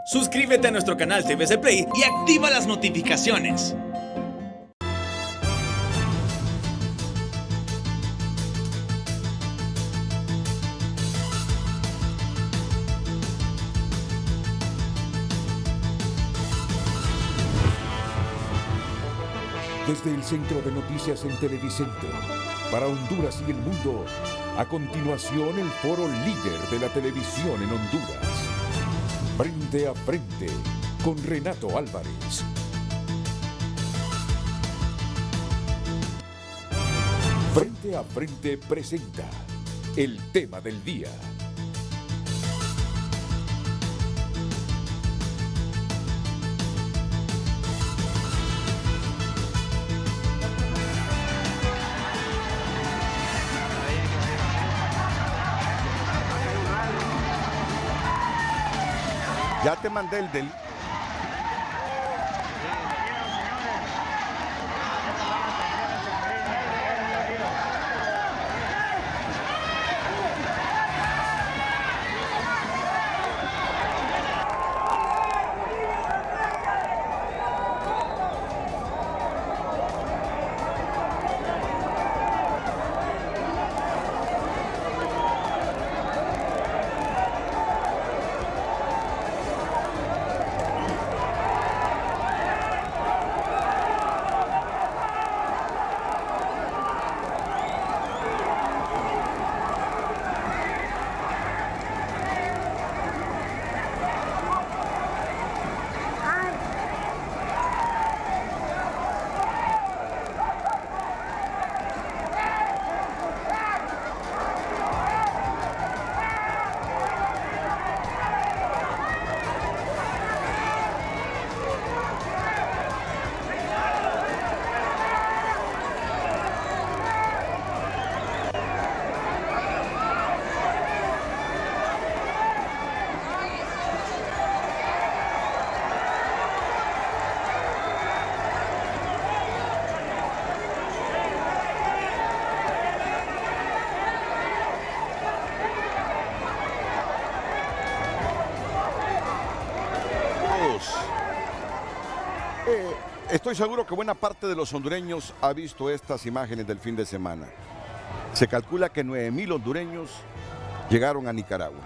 Suscríbete a nuestro canal TVC Play y activa las notificaciones. Desde el Centro de Noticias en Televicentro, para Honduras y el mundo, a continuación el foro líder de la televisión en Honduras. Frente a frente, con Renato Álvarez. Frente a frente presenta el tema del día. Ya te mandé el del... Estoy seguro que buena parte de los hondureños ha visto estas imágenes del fin de semana. Se calcula que 9,000 hondureños llegaron a Nicaragua,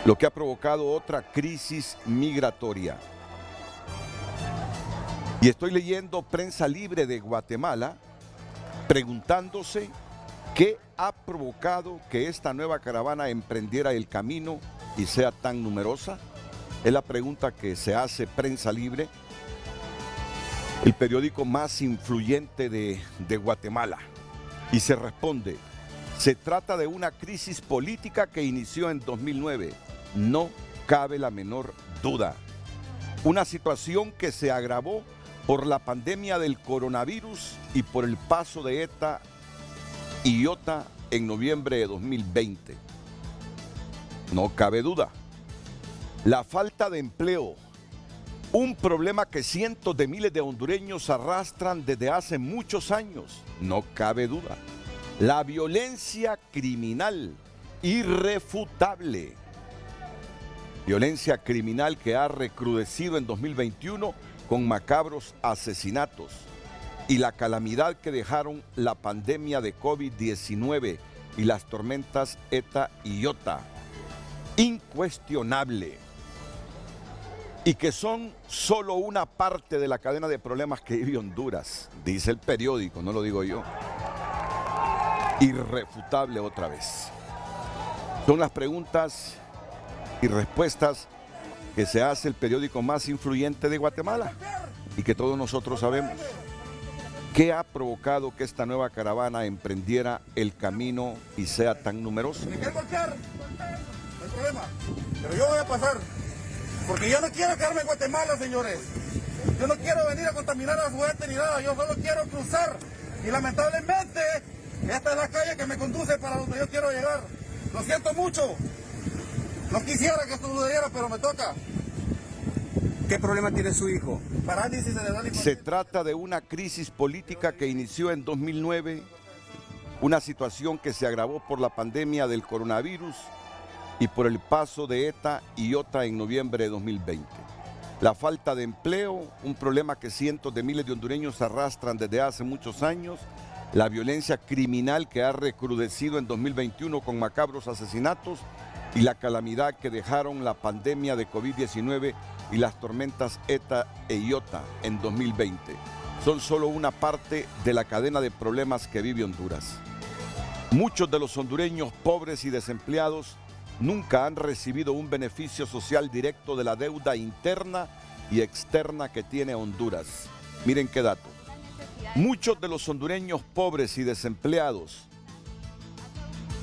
lo que ha provocado otra crisis migratoria. Y estoy leyendo Prensa Libre de Guatemala preguntándose qué ha provocado que esta nueva caravana emprendiera el camino y sea tan numerosa. Es la pregunta que se hace Prensa Libre, el periódico más influyente de Guatemala. Y se responde, se trata de una crisis política que inició en 2009. No cabe la menor duda. Una situación que se agravó por la pandemia del coronavirus y por el paso de ETA y IOTA en noviembre de 2020. No cabe duda. La falta de empleo, un problema que cientos de miles de hondureños arrastran desde hace muchos años, no cabe duda. La violencia criminal, irrefutable. Violencia criminal que ha recrudecido en 2021 con macabros asesinatos y la calamidad que dejaron la pandemia de COVID-19 y las tormentas ETA y IOTA. Incuestionable. Y que son solo una parte de la cadena de problemas que vive Honduras, dice el periódico, no lo digo yo. Irrefutable otra vez. Son las preguntas y respuestas que se hace el periódico más influyente de Guatemala y que todos nosotros sabemos. ¿Qué ha provocado que esta nueva caravana emprendiera el camino y sea tan numerosa? Me quiero marchar, no hay problema, pero yo voy a pasar. Porque yo no quiero quedarme en Guatemala, señores. Yo no quiero venir a contaminar a su gente ni nada. Yo solo quiero cruzar. Y lamentablemente, esta es la calle que me conduce para donde yo quiero llegar. Lo siento mucho. No quisiera que esto sucediera, pero me toca. ¿Qué problema tiene su hijo? Parálisis cerebral. Se trata de una crisis política que inició en 2009, una situación que se agravó por la pandemia del coronavirus y por el paso de ETA y OTA en noviembre de 2020. La falta de empleo, un problema que cientos de miles de hondureños arrastran desde hace muchos años, la violencia criminal que ha recrudecido en 2021 con macabros asesinatos y la calamidad que dejaron la pandemia de COVID-19 y las tormentas ETA e IOTA en 2020. Son solo una parte de la cadena de problemas que vive Honduras. Muchos de los hondureños pobres y desempleados nunca han recibido un beneficio social directo de la deuda interna y externa que tiene Honduras. Miren qué dato. Muchos de los hondureños pobres y desempleados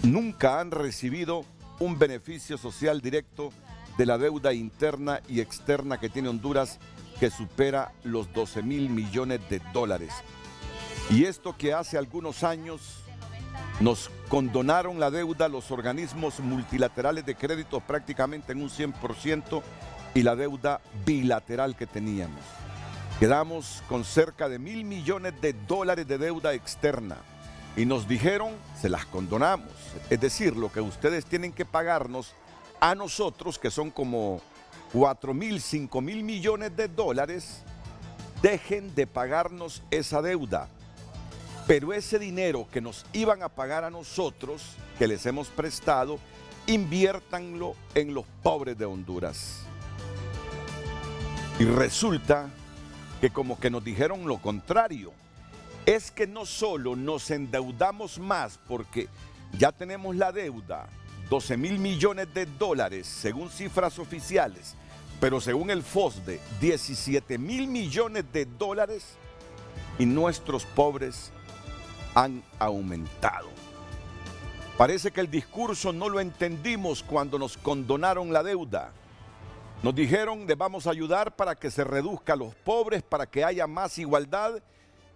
nunca han recibido un beneficio social directo de la deuda interna y externa que tiene Honduras, que supera los 12,000 millones de dólares. Y esto que hace algunos años nos condonaron la deuda los organismos multilaterales de crédito prácticamente en un 100% y la deuda bilateral que teníamos. Quedamos con cerca de 1,000 millones de dólares de deuda externa y nos dijeron, se las condonamos. Es decir, lo que ustedes tienen que pagarnos a nosotros, que son como 4,000, 5,000 millones de dólares, dejen de pagarnos esa deuda. Pero ese dinero que nos iban a pagar a nosotros, que les hemos prestado, inviértanlo en los pobres de Honduras. Y resulta que como que nos dijeron lo contrario. Es que no solo nos endeudamos más porque ya tenemos la deuda, 12,000 millones de dólares según cifras oficiales, pero según el FOSDE, 17,000 millones de dólares y nuestros pobres han aumentado. Parece que el discurso no lo entendimos cuando nos condonaron la deuda. Nos dijeron, les vamos a ayudar para que se reduzca a los pobres, para que haya más igualdad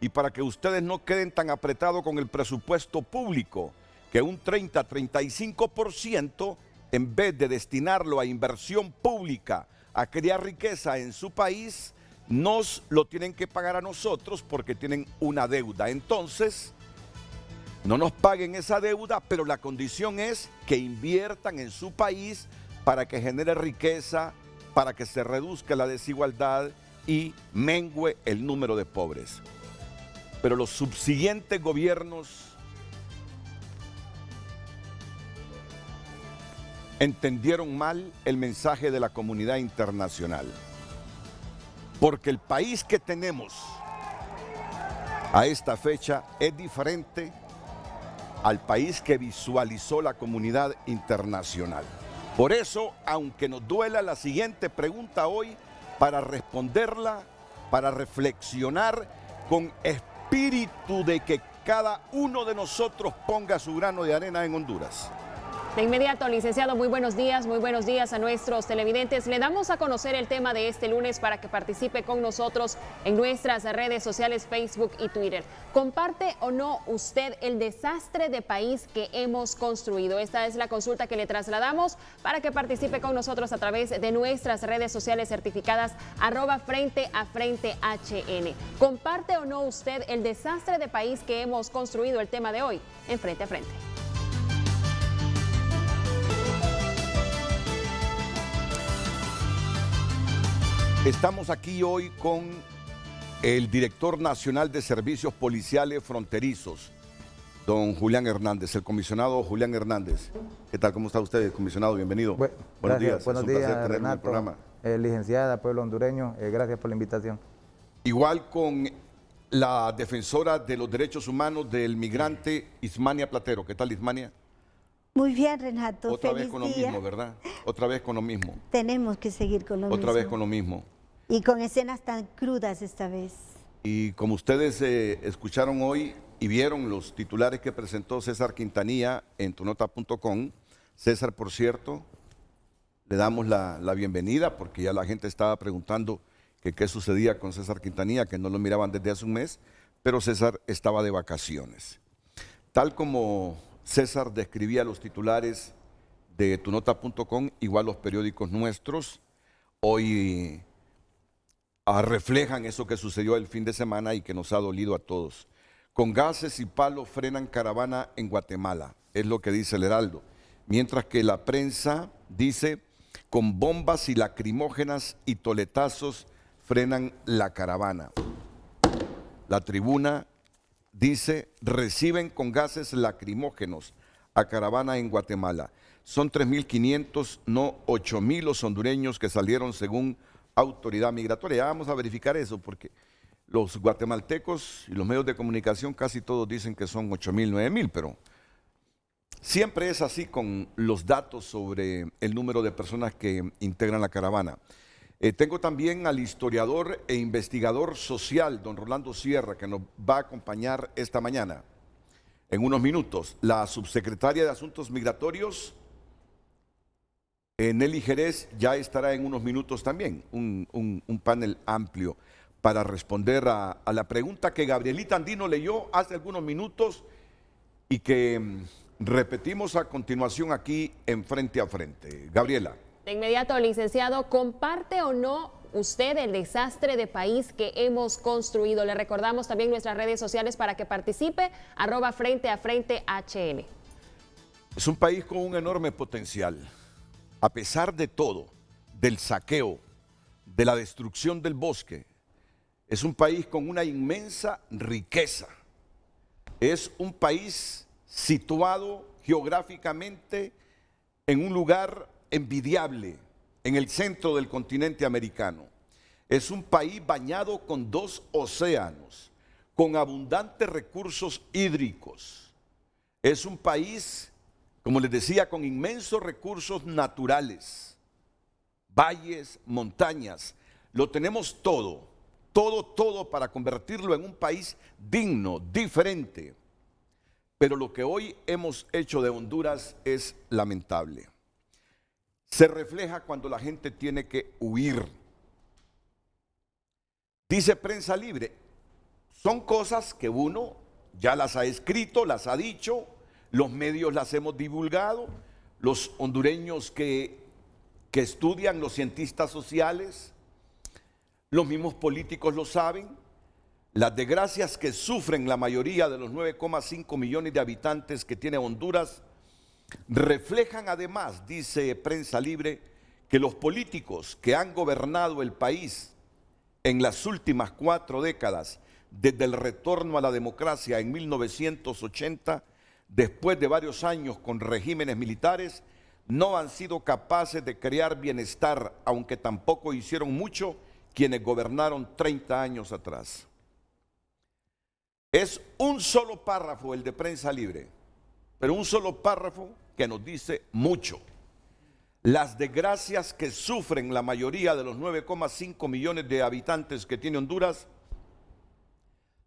y para que ustedes no queden tan apretados con el presupuesto público, que un 30-35% en vez de destinarlo a inversión pública, a crear riqueza en su país, nos lo tienen que pagar a nosotros porque tienen una deuda. Entonces, no nos paguen esa deuda, pero la condición es que inviertan en su país para que genere riqueza, para que se reduzca la desigualdad y mengue el número de pobres. Pero los subsiguientes gobiernos entendieron mal el mensaje de la comunidad internacional. Porque el país que tenemos a esta fecha es diferente al país que visualizó la comunidad internacional. Por eso, aunque nos duela la siguiente pregunta hoy, para responderla, para reflexionar con espíritu de que cada uno de nosotros ponga su grano de arena en Honduras. De inmediato, licenciado, muy buenos días a nuestros televidentes. Le damos a conocer el tema de este lunes para que participe con nosotros en nuestras redes sociales, Facebook y Twitter. ¿Comparte o no usted el desastre de país que hemos construido? Esta es la consulta que le trasladamos para que participe con nosotros a través de nuestras redes sociales certificadas @FrenteAFrenteHN. ¿Comparte o no usted el desastre de país que hemos construido? El tema de hoy en Frente a Frente. Estamos aquí hoy con el director nacional de Servicios Policiales Fronterizos, don Julián Hernández, el comisionado Julián Hernández. ¿Qué tal? ¿Cómo está usted, comisionado? Bienvenido. Buenos días. Buenos es un placer días, tenerlo en el Renato, programa. Licenciada, pueblo hondureño, gracias por la invitación. Igual con la defensora de los derechos humanos del migrante, Ismania Platero. ¿Qué tal, Ismania? Muy bien, Renato. Otra Feliz vez con lo día. mismo, ¿verdad? Otra vez con lo mismo. Tenemos que seguir con lo mismo. Otra vez con lo mismo. Y con escenas tan crudas esta vez. Y como ustedes escucharon hoy y vieron los titulares que presentó César Quintanilla en tunota.com, César, por cierto, le damos la bienvenida porque ya la gente estaba preguntando que qué sucedía con César Quintanilla, que no lo miraban desde hace un mes, pero César estaba de vacaciones. Tal como César describía los titulares de tunota.com, igual los periódicos nuestros, hoy reflejan eso que sucedió el fin de semana y que nos ha dolido a todos. Con gases y palos frenan caravana en Guatemala, es lo que dice el Heraldo. mientras que la prensa dice, con bombas y lacrimógenas y toletazos frenan la caravana. La Tribuna dice, reciben con gases lacrimógenos a caravana en Guatemala. Son 3.500, no 8.000 los hondureños que salieron según autoridad migratoria. Ya vamos a verificar eso porque los guatemaltecos y los medios de comunicación casi todos dicen que son 8.000, 9.000, pero siempre es así con los datos sobre el número de personas que integran la caravana. Tengo también al historiador e investigador social, don Rolando Sierra, que nos va a acompañar esta mañana. En unos minutos, la subsecretaria de Asuntos Migratorios, Nelly Jerez, ya estará en unos minutos también, un panel amplio para responder a la pregunta que Gabrielita Andino leyó hace algunos minutos y que repetimos a continuación aquí en Frente a Frente. Gabriela. De inmediato, licenciado, ¿comparte o no usted el desastre de país que hemos construido? Le recordamos también nuestras redes sociales para que participe, @FrenteAFrenteHN. Es un país con un enorme potencial. A pesar de todo, del saqueo, de la destrucción del bosque, es un país con una inmensa riqueza. Es un país situado geográficamente en un lugar envidiable en el centro del continente americano. Es un país bañado con 2 océanos, con abundantes recursos hídricos. Es un país, como les decía, con inmensos recursos naturales, valles, montañas. Lo tenemos todo, todo para convertirlo en un país digno, diferente. Pero lo que hoy hemos hecho de Honduras es lamentable. Se refleja cuando la gente tiene que huir. Dice Prensa Libre, son cosas que uno ya las ha escrito, las ha dicho, los medios las hemos divulgado, los hondureños que estudian, los cientistas sociales, los mismos políticos lo saben. Las desgracias que sufren la mayoría de los 9,5 millones de habitantes que tiene Honduras reflejan además, dice Prensa Libre, que los políticos que han gobernado el país en las últimas 4 décadas, desde el retorno a la democracia en 1980, después de varios años con regímenes militares, no han sido capaces de crear bienestar, aunque tampoco hicieron mucho quienes gobernaron 30 años atrás. Es un solo párrafo el de Prensa Libre, pero un solo párrafo que nos dice mucho. Las desgracias que sufren la mayoría de los 9,5 millones de habitantes que tiene Honduras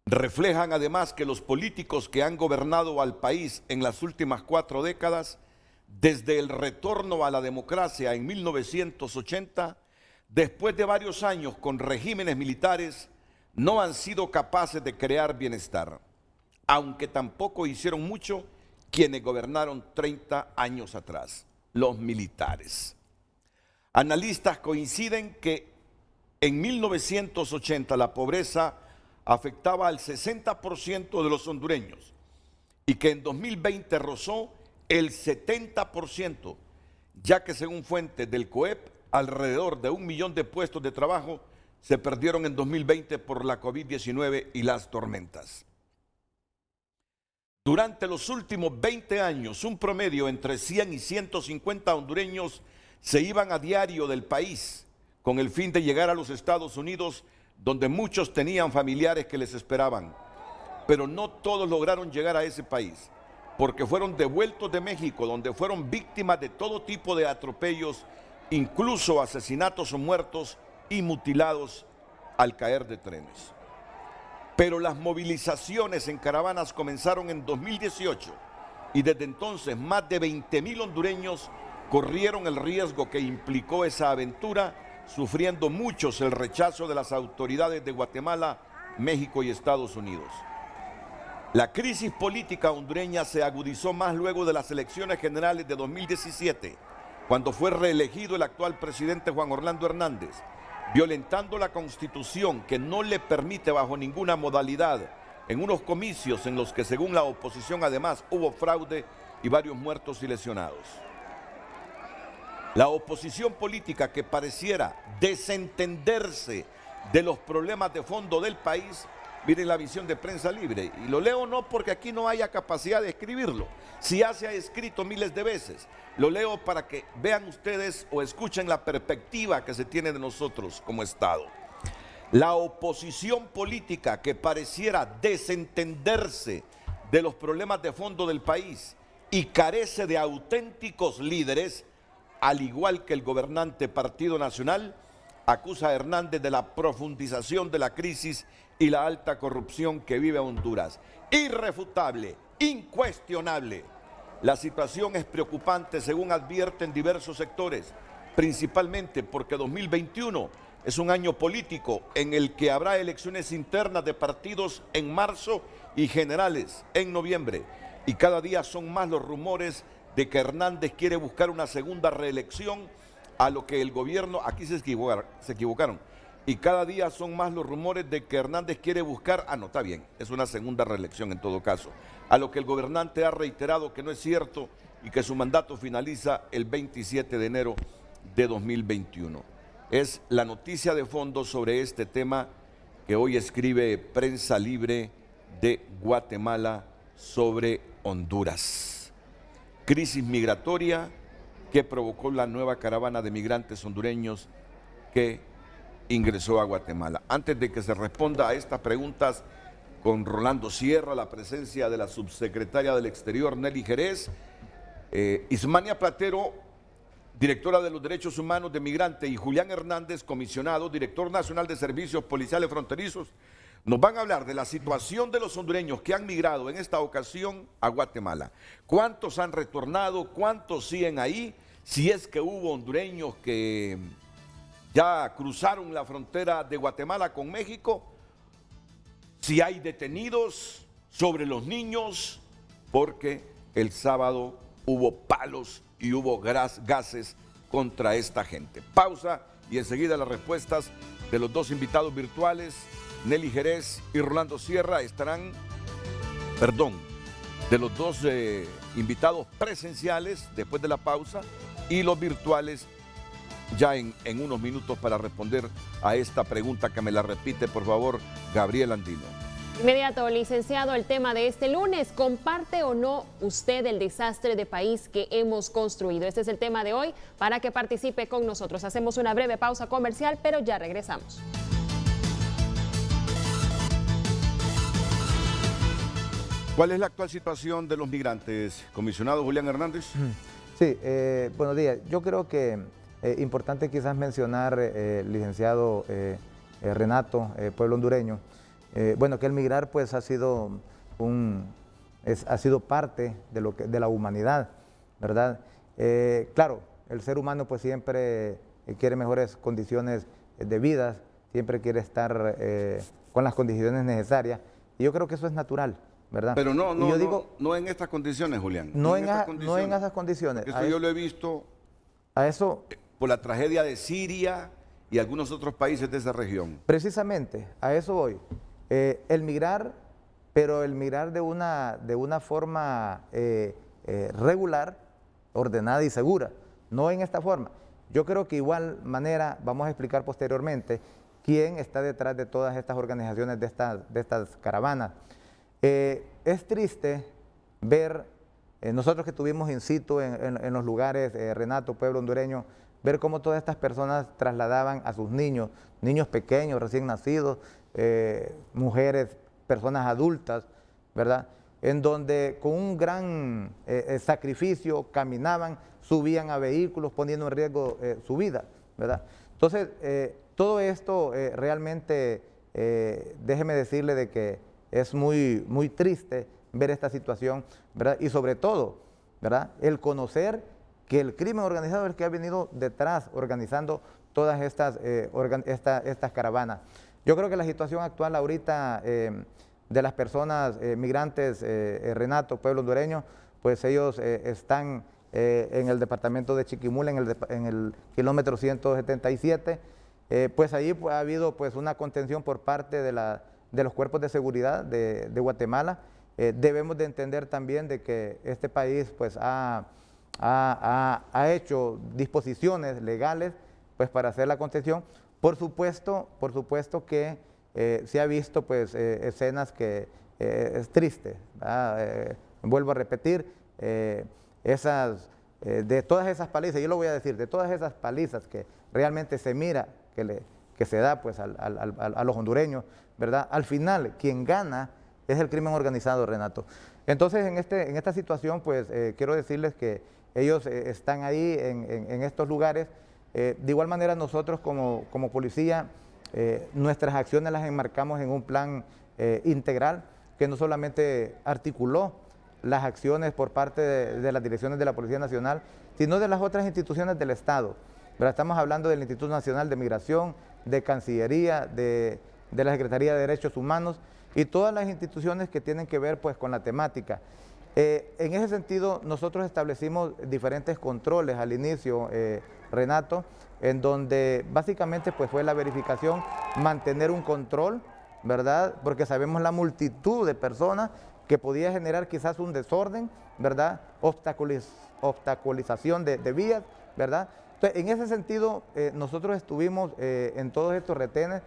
reflejan además que los políticos que han gobernado al país en las últimas 4 décadas, desde el retorno a la democracia en 1980, después de varios años con regímenes militares, no han sido capaces de crear bienestar, aunque tampoco hicieron mucho quienes gobernaron 30 años atrás, los militares. Analistas coinciden que en 1980 la pobreza afectaba al 60% de los hondureños y que en 2020 rozó el 70%, ya que según fuentes del COEP, alrededor de 1 millón de puestos de trabajo se perdieron en 2020 por la COVID-19 y las tormentas. Durante los últimos 20 años, un promedio entre 100 y 150 hondureños se iban a diario del país con el fin de llegar a los Estados Unidos, donde muchos tenían familiares que les esperaban. Pero no todos lograron llegar a ese país, porque fueron devueltos de México, donde fueron víctimas de todo tipo de atropellos, incluso asesinatos o muertos y mutilados al caer de trenes. Pero las movilizaciones en caravanas comenzaron en 2018 y desde entonces más de 20,000 hondureños corrieron el riesgo que implicó esa aventura, sufriendo muchos el rechazo de las autoridades de Guatemala, México y Estados Unidos. La crisis política hondureña se agudizó más luego de las elecciones generales de 2017, cuando fue reelegido el actual presidente Juan Orlando Hernández, violentando la Constitución que no le permite bajo ninguna modalidad en unos comicios en los que según la oposición además hubo fraude y varios muertos y lesionados. La oposición política que pareciera desentenderse de los problemas de fondo del país, miren la visión de Prensa Libre, y lo leo no porque aquí no haya capacidad de escribirlo, si ya se ha escrito miles de veces, lo leo para que vean ustedes o escuchen la perspectiva que se tiene de nosotros como Estado. La oposición política que pareciera desentenderse de los problemas de fondo del país y carece de auténticos líderes, al igual que el gobernante Partido Nacional, acusa a Hernández de la profundización de la crisis y la alta corrupción que vive Honduras. Irrefutable, incuestionable. La situación es preocupante según advierten diversos sectores, principalmente porque 2021 es un año político en el que habrá elecciones internas de partidos en marzo y generales en noviembre. Y cada día son más los rumores de que Hernández quiere buscar una segunda reelección, a lo que el gobierno, aquí se equivocaron, y cada día son más los rumores de que Hernández quiere buscar, no está bien, es una segunda reelección en todo caso, a lo que el gobernante ha reiterado que no es cierto y que su mandato finaliza el 27 de enero de 2021. Es la noticia de fondo sobre este tema que hoy escribe Prensa Libre de Guatemala sobre Honduras. Crisis migratoria que provocó la nueva caravana de migrantes hondureños que ingresó a Guatemala. Antes de que se responda a estas preguntas con Rolando Sierra, la presencia de la subsecretaria del Exterior, Nelly Jerez, Ismania Platero, directora de los Derechos Humanos de Migrante, y Julián Hernández, comisionado, director nacional de Servicios Policiales Fronterizos, nos van a hablar de la situación de los hondureños que han migrado en esta ocasión a Guatemala. ¿Cuántos han retornado? ¿Cuántos siguen ahí? Si es que hubo hondureños que ya cruzaron la frontera de Guatemala con México. Si hay detenidos sobre los niños, porque el sábado hubo palos y hubo gases contra esta gente. Pausa y enseguida las respuestas de los dos invitados virtuales, Nelly Jerez y Rolando Sierra, estarán, de los dos invitados presenciales después de la pausa y los virtuales ya en unos minutos para responder a esta pregunta que me la repite, por favor, Gabriel Andino. Inmediato, licenciado, el tema de este lunes, ¿comparte o no usted el desastre de país que hemos construido? Este es el tema de hoy para que participe con nosotros. Hacemos una breve pausa comercial, pero ya regresamos. ¿Cuál es la actual situación de los migrantes, comisionado Julián Hernández? Sí, buenos días. Yo creo que importante quizás mencionar, licenciado Renato, pueblo hondureño, bueno, que el migrar pues ha sido parte de la humanidad, ¿verdad? Claro, el ser humano pues siempre quiere mejores condiciones de vida, siempre quiere estar con las condiciones necesarias, y yo creo que eso es natural, ¿verdad? Pero no en estas condiciones, Julián. No en esas condiciones. Eso yo lo he visto a eso, por la tragedia de Siria y algunos otros países de esa región. Precisamente, a eso voy. El migrar, pero el migrar de una forma regular, ordenada y segura, no en esta forma. Yo creo que igual manera vamos a explicar posteriormente quién está detrás de todas estas organizaciones, de estas caravanas. Es triste ver, nosotros que estuvimos in situ en los lugares, Renato, pueblo hondureño, ver cómo todas estas personas trasladaban a sus niños pequeños, recién nacidos, mujeres, personas adultas, ¿verdad? En donde con un gran sacrificio caminaban, subían a vehículos poniendo en riesgo su vida, ¿verdad? Entonces, todo esto realmente, déjeme decirle de que es muy, muy triste ver esta situación, ¿verdad? Y sobre todo, ¿verdad?, el conocer que el crimen organizado es el que ha venido detrás organizando todas estas caravanas. Yo creo que la situación actual ahorita de las personas migrantes, Renato, pueblo hondureño, pues ellos están en el departamento de Chiquimula, en el kilómetro 177, pues ahí ha habido pues una contención por parte de los cuerpos de seguridad de Guatemala. Debemos de entender también de que este país pues ha ha hecho disposiciones legales pues para hacer la contención. Por supuesto que se ha visto pues escenas que es triste, ¿verdad? Vuelvo a repetir, de todas esas palizas, yo lo voy a decir, de todas esas palizas que realmente se mira que se da pues a los hondureños, ¿verdad? Al final quien gana es el crimen organizado, Renato. Entonces en esta situación pues quiero decirles que ellos están ahí en estos lugares. De igual manera nosotros como policía nuestras acciones las enmarcamos en un plan integral que no solamente articuló las acciones por parte de las direcciones de la Policía Nacional, sino de las otras instituciones del Estado, ¿verdad? Estamos hablando del Instituto Nacional de Migración, de Cancillería, de la Secretaría de Derechos Humanos y todas las instituciones que tienen que ver pues con la temática. En ese sentido, nosotros establecimos diferentes controles al inicio, Renato, en donde básicamente pues fue la verificación, mantener un control, ¿verdad? Porque sabemos la multitud de personas que podía generar quizás un desorden, ¿verdad? Obstaculización de vías, ¿verdad? Entonces, en ese sentido, nosotros estuvimos en todos estos retenes,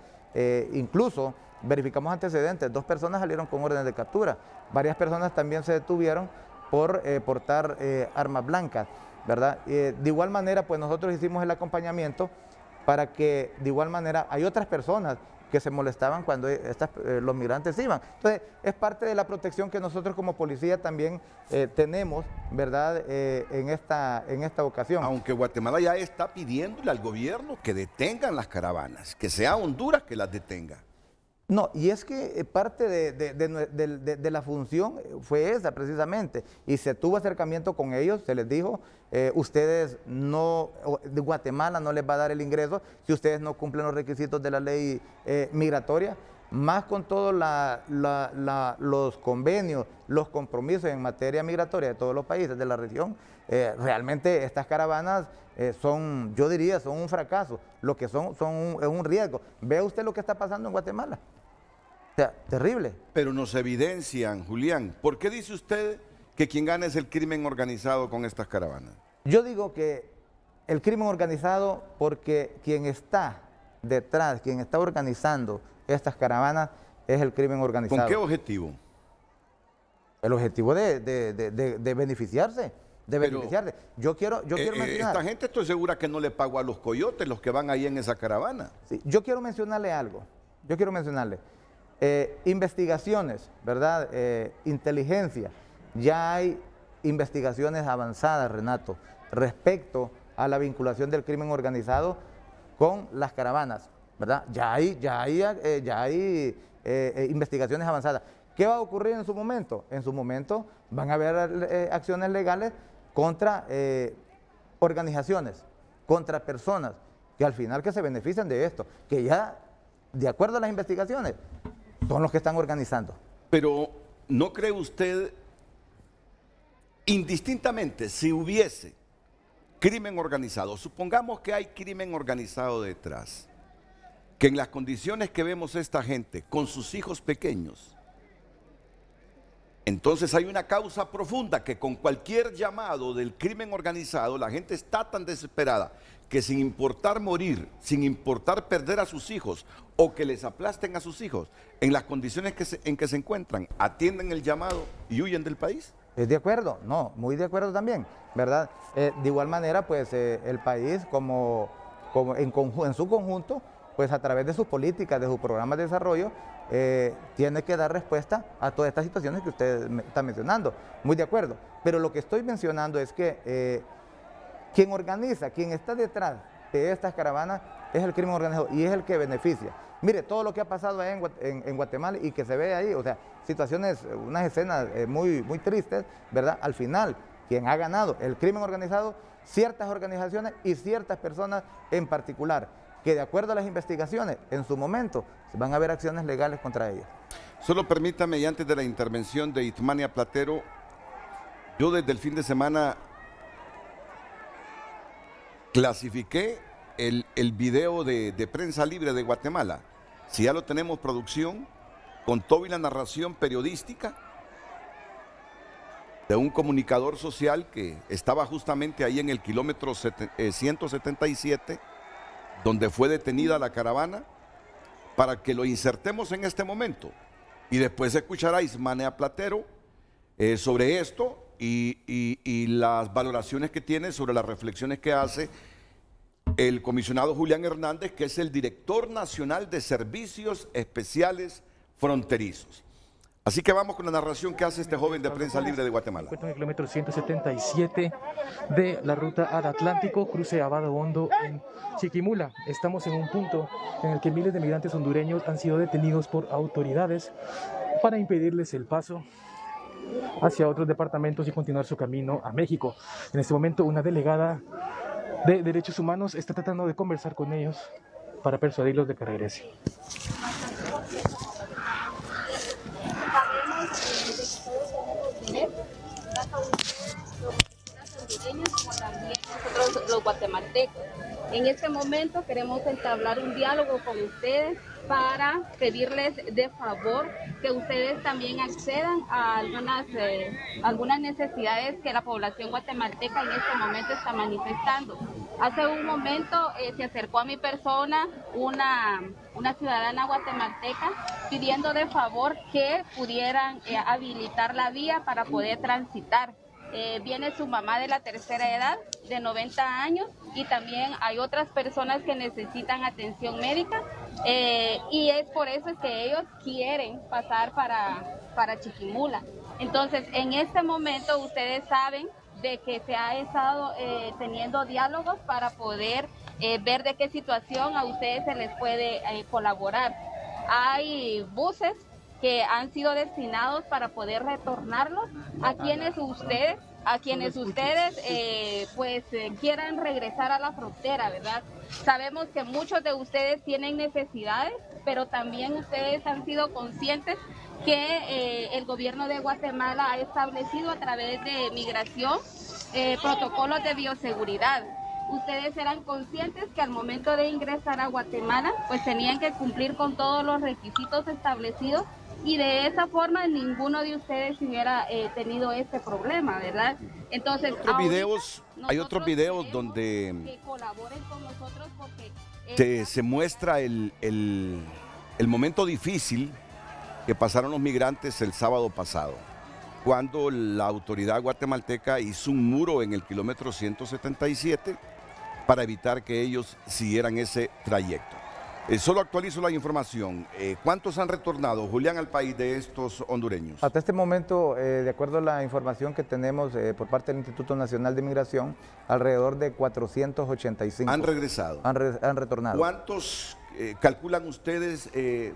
incluso verificamos antecedentes, 2 personas salieron con órdenes de captura, varias personas también se detuvieron por portar armas blancas, ¿verdad? De igual manera, pues nosotros hicimos el acompañamiento para que, de igual manera, hay otras personas que se molestaban cuando los migrantes iban. Entonces, es parte de la protección que nosotros como policía también tenemos, ¿verdad?, en esta ocasión. Aunque Guatemala ya está pidiéndole al gobierno que detengan las caravanas, que sea Honduras que las detenga. No, y es que parte de la función fue esa precisamente, y se tuvo acercamiento con ellos, se les dijo, ustedes no, de Guatemala no les va a dar el ingreso si ustedes no cumplen los requisitos de la ley migratoria, más con todos los convenios, los compromisos en materia migratoria de todos los países de la región. Realmente estas caravanas son, yo diría, son un fracaso, lo que es un riesgo. Vea usted lo que está pasando en Guatemala. O sea, terrible. Pero nos evidencian, Julián, ¿por qué dice usted que quien gana es el crimen organizado con estas caravanas? Yo digo que el crimen organizado porque quien está detrás, quien está organizando estas caravanas es el crimen organizado. ¿Con qué objetivo? El objetivo de beneficiarse. Beneficiarse. Yo quiero mencionar. Esta gente estoy segura que no le pagó a los coyotes, los que van ahí en esa caravana. Sí, yo quiero mencionarle algo. Investigaciones, ¿verdad? Inteligencia. Ya hay investigaciones avanzadas, Renato, respecto a la vinculación del crimen organizado con las caravanas, ¿verdad? Ya hay investigaciones avanzadas. ¿Qué va a ocurrir en su momento? En su momento van a haber acciones legales contra organizaciones, contra personas que al final que se benefician de esto, que ya, de acuerdo a las investigaciones, son los que están organizando. Pero, ¿no cree usted, indistintamente, si hubiese crimen organizado, supongamos que hay crimen organizado detrás, que en las condiciones que vemos esta gente, con sus hijos pequeños, entonces hay una causa profunda que con cualquier llamado del crimen organizado, la gente está tan desesperada que sin importar morir, sin importar perder a sus hijos o que les aplasten a sus hijos, en las condiciones en que se encuentran, atienden el llamado y huyen del país. ¿De acuerdo? No, muy de acuerdo también, ¿verdad? De igual manera, pues el país en su conjunto, pues a través de sus políticas, de sus programas de desarrollo, tiene que dar respuesta a todas estas situaciones que usted está mencionando. Muy de acuerdo. Pero lo que estoy mencionando es que quien organiza, quien está detrás de estas caravanas es el crimen organizado y es el que beneficia. Mire, todo lo que ha pasado ahí en Guatemala y que se ve ahí, o sea, situaciones, unas escenas muy tristes, ¿verdad? Al final, quien ha ganado el crimen organizado, ciertas organizaciones y ciertas personas en particular, que de acuerdo a las investigaciones, en su momento, van a haber acciones legales contra ellos. Solo permítame, y antes de la intervención de Itmania Platero, yo desde el fin de semana clasifiqué el video de Prensa Libre de Guatemala. Si ya lo tenemos, producción, con toda la narración periodística, de un comunicador social que estaba justamente ahí en el kilómetro 177, donde fue detenida la caravana, para que lo insertemos en este momento. Y después escuchará a Ismania Platero sobre esto y las valoraciones que tiene sobre las reflexiones que hace el comisionado Julián Hernández, que es el director nacional de Servicios Especiales Fronterizos. Así que vamos con la narración que hace este joven de Prensa Libre de Guatemala. En el kilómetro 177 de la ruta al Atlántico, cruce Abado Hondo en Chiquimula. Estamos en un punto en el que miles de migrantes hondureños han sido detenidos por autoridades para impedirles el paso hacia otros departamentos y continuar su camino a México. En este momento, una delegada de Derechos Humanos está tratando de conversar con ellos para persuadirlos de que regresen. Como también nosotros los guatemaltecos. En este momento queremos entablar un diálogo con ustedes para pedirles de favor que ustedes también accedan a algunas necesidades que la población guatemalteca en este momento está manifestando. Hace un momento se acercó a mi persona una ciudadana guatemalteca pidiendo de favor que pudieran habilitar la vía para poder transitar. Viene su mamá de la tercera edad, de 90 años, y también hay otras personas que necesitan atención médica, y es por eso es que ellos quieren pasar para Chiquimula. Entonces, en este momento ustedes saben de que se ha estado teniendo diálogos para poder ver de qué situación a ustedes se les puede colaborar. Hay buses que han sido destinados para poder retornarlos a quienes ustedes quieran regresar a la frontera, ¿verdad? Sabemos que muchos de ustedes tienen necesidades, pero también ustedes han sido conscientes que el gobierno de Guatemala ha establecido a través de migración protocolos de bioseguridad. Ustedes eran conscientes que al momento de ingresar a Guatemala, pues tenían que cumplir con todos los requisitos establecidos, y de esa forma ninguno de ustedes hubiera tenido este problema, ¿verdad? Entonces, hay otros videos donde que colaboren con nosotros porque se muestra el momento difícil que pasaron los migrantes el sábado pasado, cuando la autoridad guatemalteca hizo un muro en el kilómetro 177 para evitar que ellos siguieran ese trayecto. Solo actualizo la información. ¿Cuántos han retornado, Julián, al país de estos hondureños? Hasta este momento, de acuerdo a la información que tenemos por parte del Instituto Nacional de Migración, alrededor de 485. ¿Han regresado? Han retornado. ¿Cuántos calculan ustedes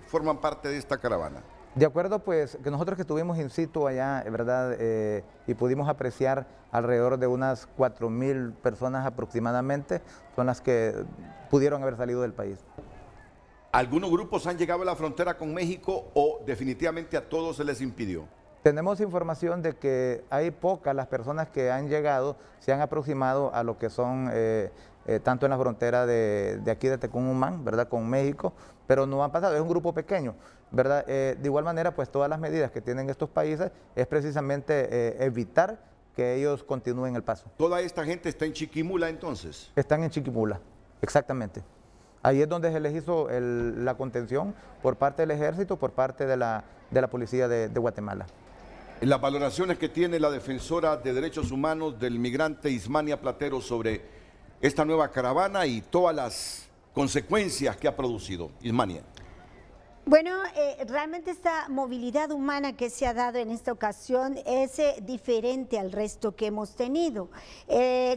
forman parte de esta caravana? De acuerdo, pues, que nosotros que estuvimos in situ allá, ¿verdad? Y pudimos apreciar alrededor de unas 4.000 personas aproximadamente, son las que pudieron haber salido del país. ¿Algunos grupos han llegado a la frontera con México o definitivamente a todos se les impidió? Tenemos información de que hay pocas las personas que han llegado, se han aproximado a lo que son, tanto en la frontera de aquí de Tecumumán, ¿verdad? Con México, pero no han pasado, es un grupo pequeño, ¿verdad? De igual manera, pues todas las medidas que tienen estos países es precisamente evitar que ellos continúen el paso. ¿Toda esta gente está en Chiquimula entonces? Están en Chiquimula, exactamente. Ahí es donde se les hizo la contención por parte del ejército, por parte de la policía de Guatemala. Las valoraciones que tiene la defensora de derechos humanos del migrante Ismania Platero sobre esta nueva caravana y todas las consecuencias que ha producido. Ismania. Bueno, realmente esta movilidad humana que se ha dado en esta ocasión es diferente al resto que hemos tenido.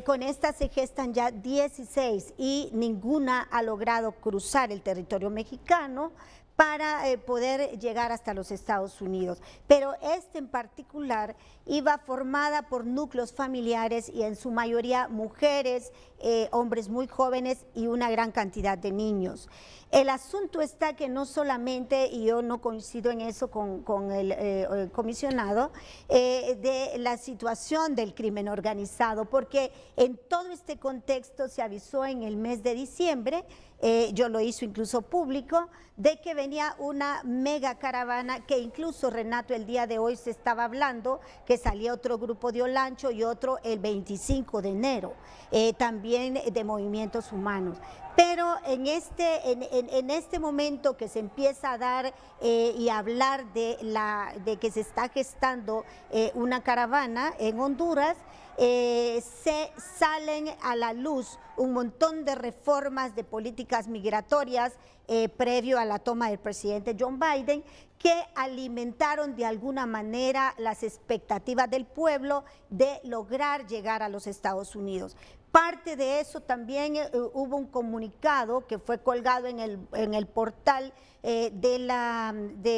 Con esta se gestan ya 16 y ninguna ha logrado cruzar el territorio mexicano para poder llegar hasta los Estados Unidos. Pero este en particular iba formada por núcleos familiares y en su mayoría mujeres, hombres muy jóvenes y una gran cantidad de niños. El asunto está que no solamente, y yo no coincido en eso con el comisionado, de la situación del crimen organizado, porque en todo este contexto se avisó en el mes de diciembre yo lo hizo incluso público, de que venía una mega caravana que incluso Renato el día de hoy se estaba hablando que salía otro grupo de Olancho y otro el 25 de enero, también de movimientos humanos. Pero en este momento que se empieza a dar y a hablar de que se está gestando una caravana en Honduras, se salen a la luz un montón de reformas de políticas migratorias previo a la toma del presidente John Biden, que alimentaron de alguna manera las expectativas del pueblo de lograr llegar a los Estados Unidos. Parte de eso también hubo un comunicado que fue colgado en el portal de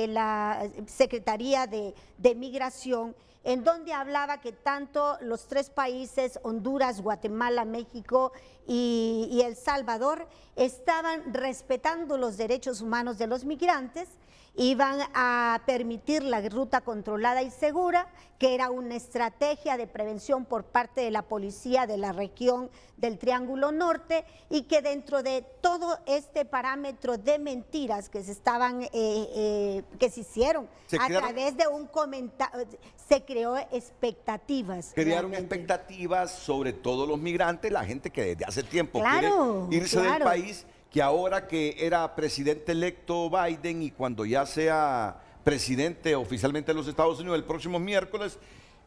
la Secretaría de Migración, en donde hablaba que tanto los tres países, Honduras, Guatemala, México y El Salvador, estaban respetando los derechos humanos de los migrantes, iban a permitir la ruta controlada y segura, que era una estrategia de prevención por parte de la policía de la región del Triángulo Norte, y que dentro de todo este parámetro de mentiras que que se hicieron a través de un comentario, se creó expectativas. Crearon expectativas sobre todos los migrantes, la gente que desde hace tiempo claro, quiere irse del país, que ahora que era presidente electo Biden y cuando ya sea presidente oficialmente de los Estados Unidos el próximo miércoles,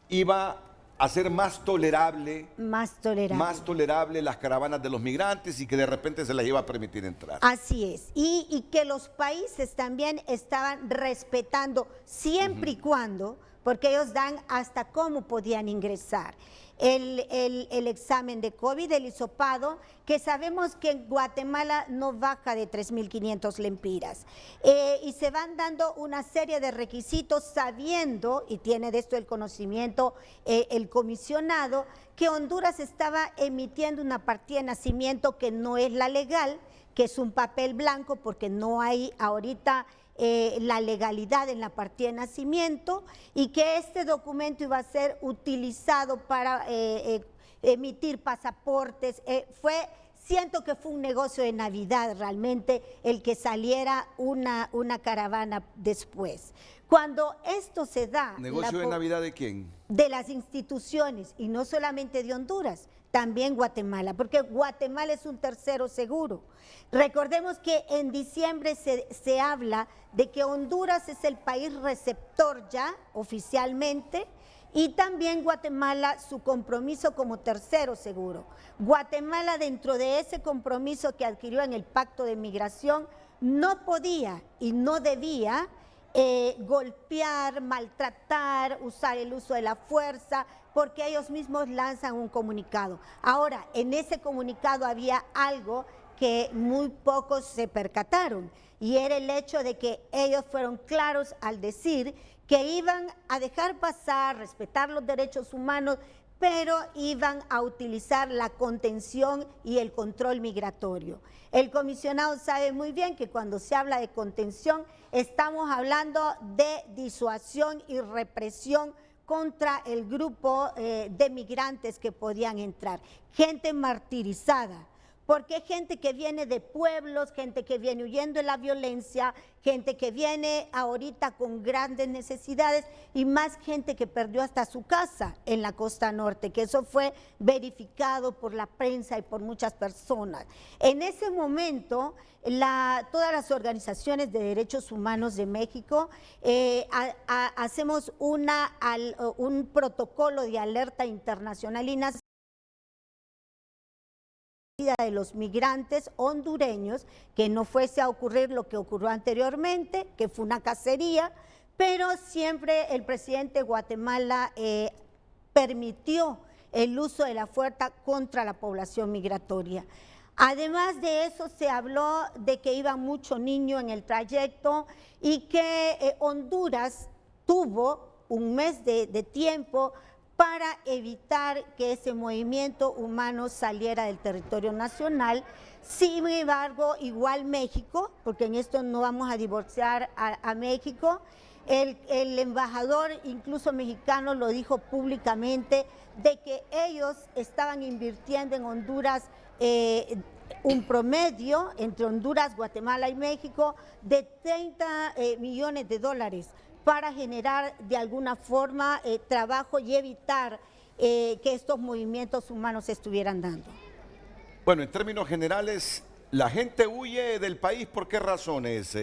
iba a ser más tolerable las caravanas de los migrantes y que de repente se les iba a permitir entrar. Así es, y que los países también estaban respetando siempre y cuando, porque ellos dan hasta cómo podían ingresar. El examen de COVID, el hisopado, que sabemos que en Guatemala no baja de 3.500 lempiras. Y se van dando una serie de requisitos sabiendo, y tiene de esto el conocimiento el comisionado, que Honduras estaba emitiendo una partida de nacimiento que no es la legal, que es un papel blanco porque no hay ahorita la legalidad en la partida de nacimiento, y que este documento iba a ser utilizado para emitir pasaportes. Siento que fue un negocio de Navidad realmente el que saliera una caravana después. Cuando esto se da... ¿Negocio de Navidad de quién? De las instituciones, y no solamente de Honduras, también Guatemala, porque Guatemala es un tercero seguro. Recordemos que en diciembre se habla de que Honduras es el país receptor ya oficialmente, y también Guatemala su compromiso como tercero seguro. Guatemala, dentro de ese compromiso que adquirió en el Pacto de Migración, no podía y no debía golpear, maltratar, usar el uso de la fuerza, porque ellos mismos lanzan un comunicado. Ahora, en ese comunicado había algo que muy pocos se percataron, y era el hecho de que ellos fueron claros al decir que iban a dejar pasar, respetar los derechos humanos, pero iban a utilizar la contención y el control migratorio. El comisionado sabe muy bien que cuando se habla de contención, estamos hablando de disuasión y represión contra el grupo de migrantes que podían entrar. Gente martirizada, porque hay gente que viene de pueblos, gente que viene huyendo de la violencia, gente que viene ahorita con grandes necesidades, y más gente que perdió hasta su casa en la costa norte, que eso fue verificado por la prensa y por muchas personas. En ese momento, todas las organizaciones de derechos humanos de México hacemos un protocolo de alerta internacional y nacional de los migrantes hondureños, que no fuese a ocurrir lo que ocurrió anteriormente, que fue una cacería, pero siempre el presidente de Guatemala permitió el uso de la fuerza contra la población migratoria. Además de eso, se habló de que iba mucho niño en el trayecto, y que Honduras tuvo un mes de tiempo para evitar que ese movimiento humano saliera del territorio nacional. Sin embargo, igual México, porque en esto no vamos a divorciar a México, el embajador incluso mexicano lo dijo públicamente, de que ellos estaban invirtiendo en Honduras un promedio entre Honduras, Guatemala y México de 30 millones de dólares para generar de alguna forma trabajo y evitar que estos movimientos humanos se estuvieran dando. Bueno, en términos generales, la gente huye del país. ¿Por qué razones,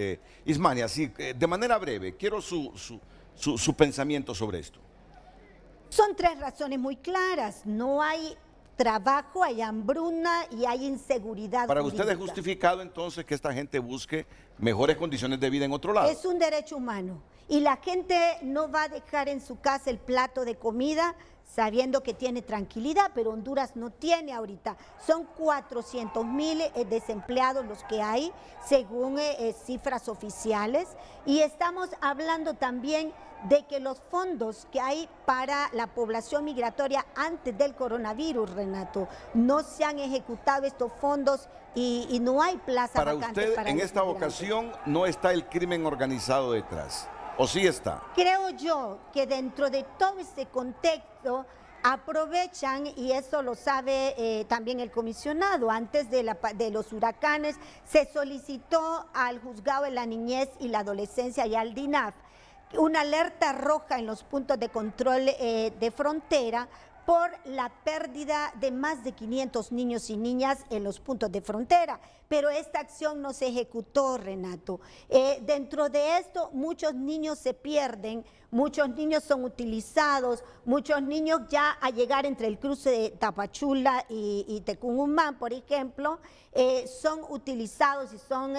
Ismania? Sí, de manera breve, quiero su pensamiento sobre esto. Son 3 razones muy claras. No hay trabajo, hay hambruna y hay inseguridad Para jurídica. usted es justificado entonces que esta gente busque mejores condiciones de vida en otro lado. Es un derecho humano y la gente no va a dejar en su casa el plato de comida sabiendo que tiene tranquilidad, pero Honduras no tiene ahorita. Son 400,000 desempleados los que hay, según cifras oficiales, y estamos hablando también de que los fondos que hay para la población migratoria antes del coronavirus, Renato, no se han ejecutado estos fondos y no hay plazas Para vacantes usted, para en los esta migrantes. ocasión, no está el crimen organizado detrás, ¿o sí está? Creo yo que dentro de todo este contexto aprovechan, y eso lo sabe también el comisionado, antes de los huracanes se solicitó al Juzgado de la Niñez y la Adolescencia y al DINAF una alerta roja en los puntos de control de frontera por la pérdida de más de 500 niños y niñas en los puntos de frontera. Pero esta acción no se ejecutó, Renato. Dentro de esto, muchos niños se pierden, muchos niños son utilizados, muchos niños ya a llegar entre el cruce de Tapachula y Tecumumán, por ejemplo, son utilizados y son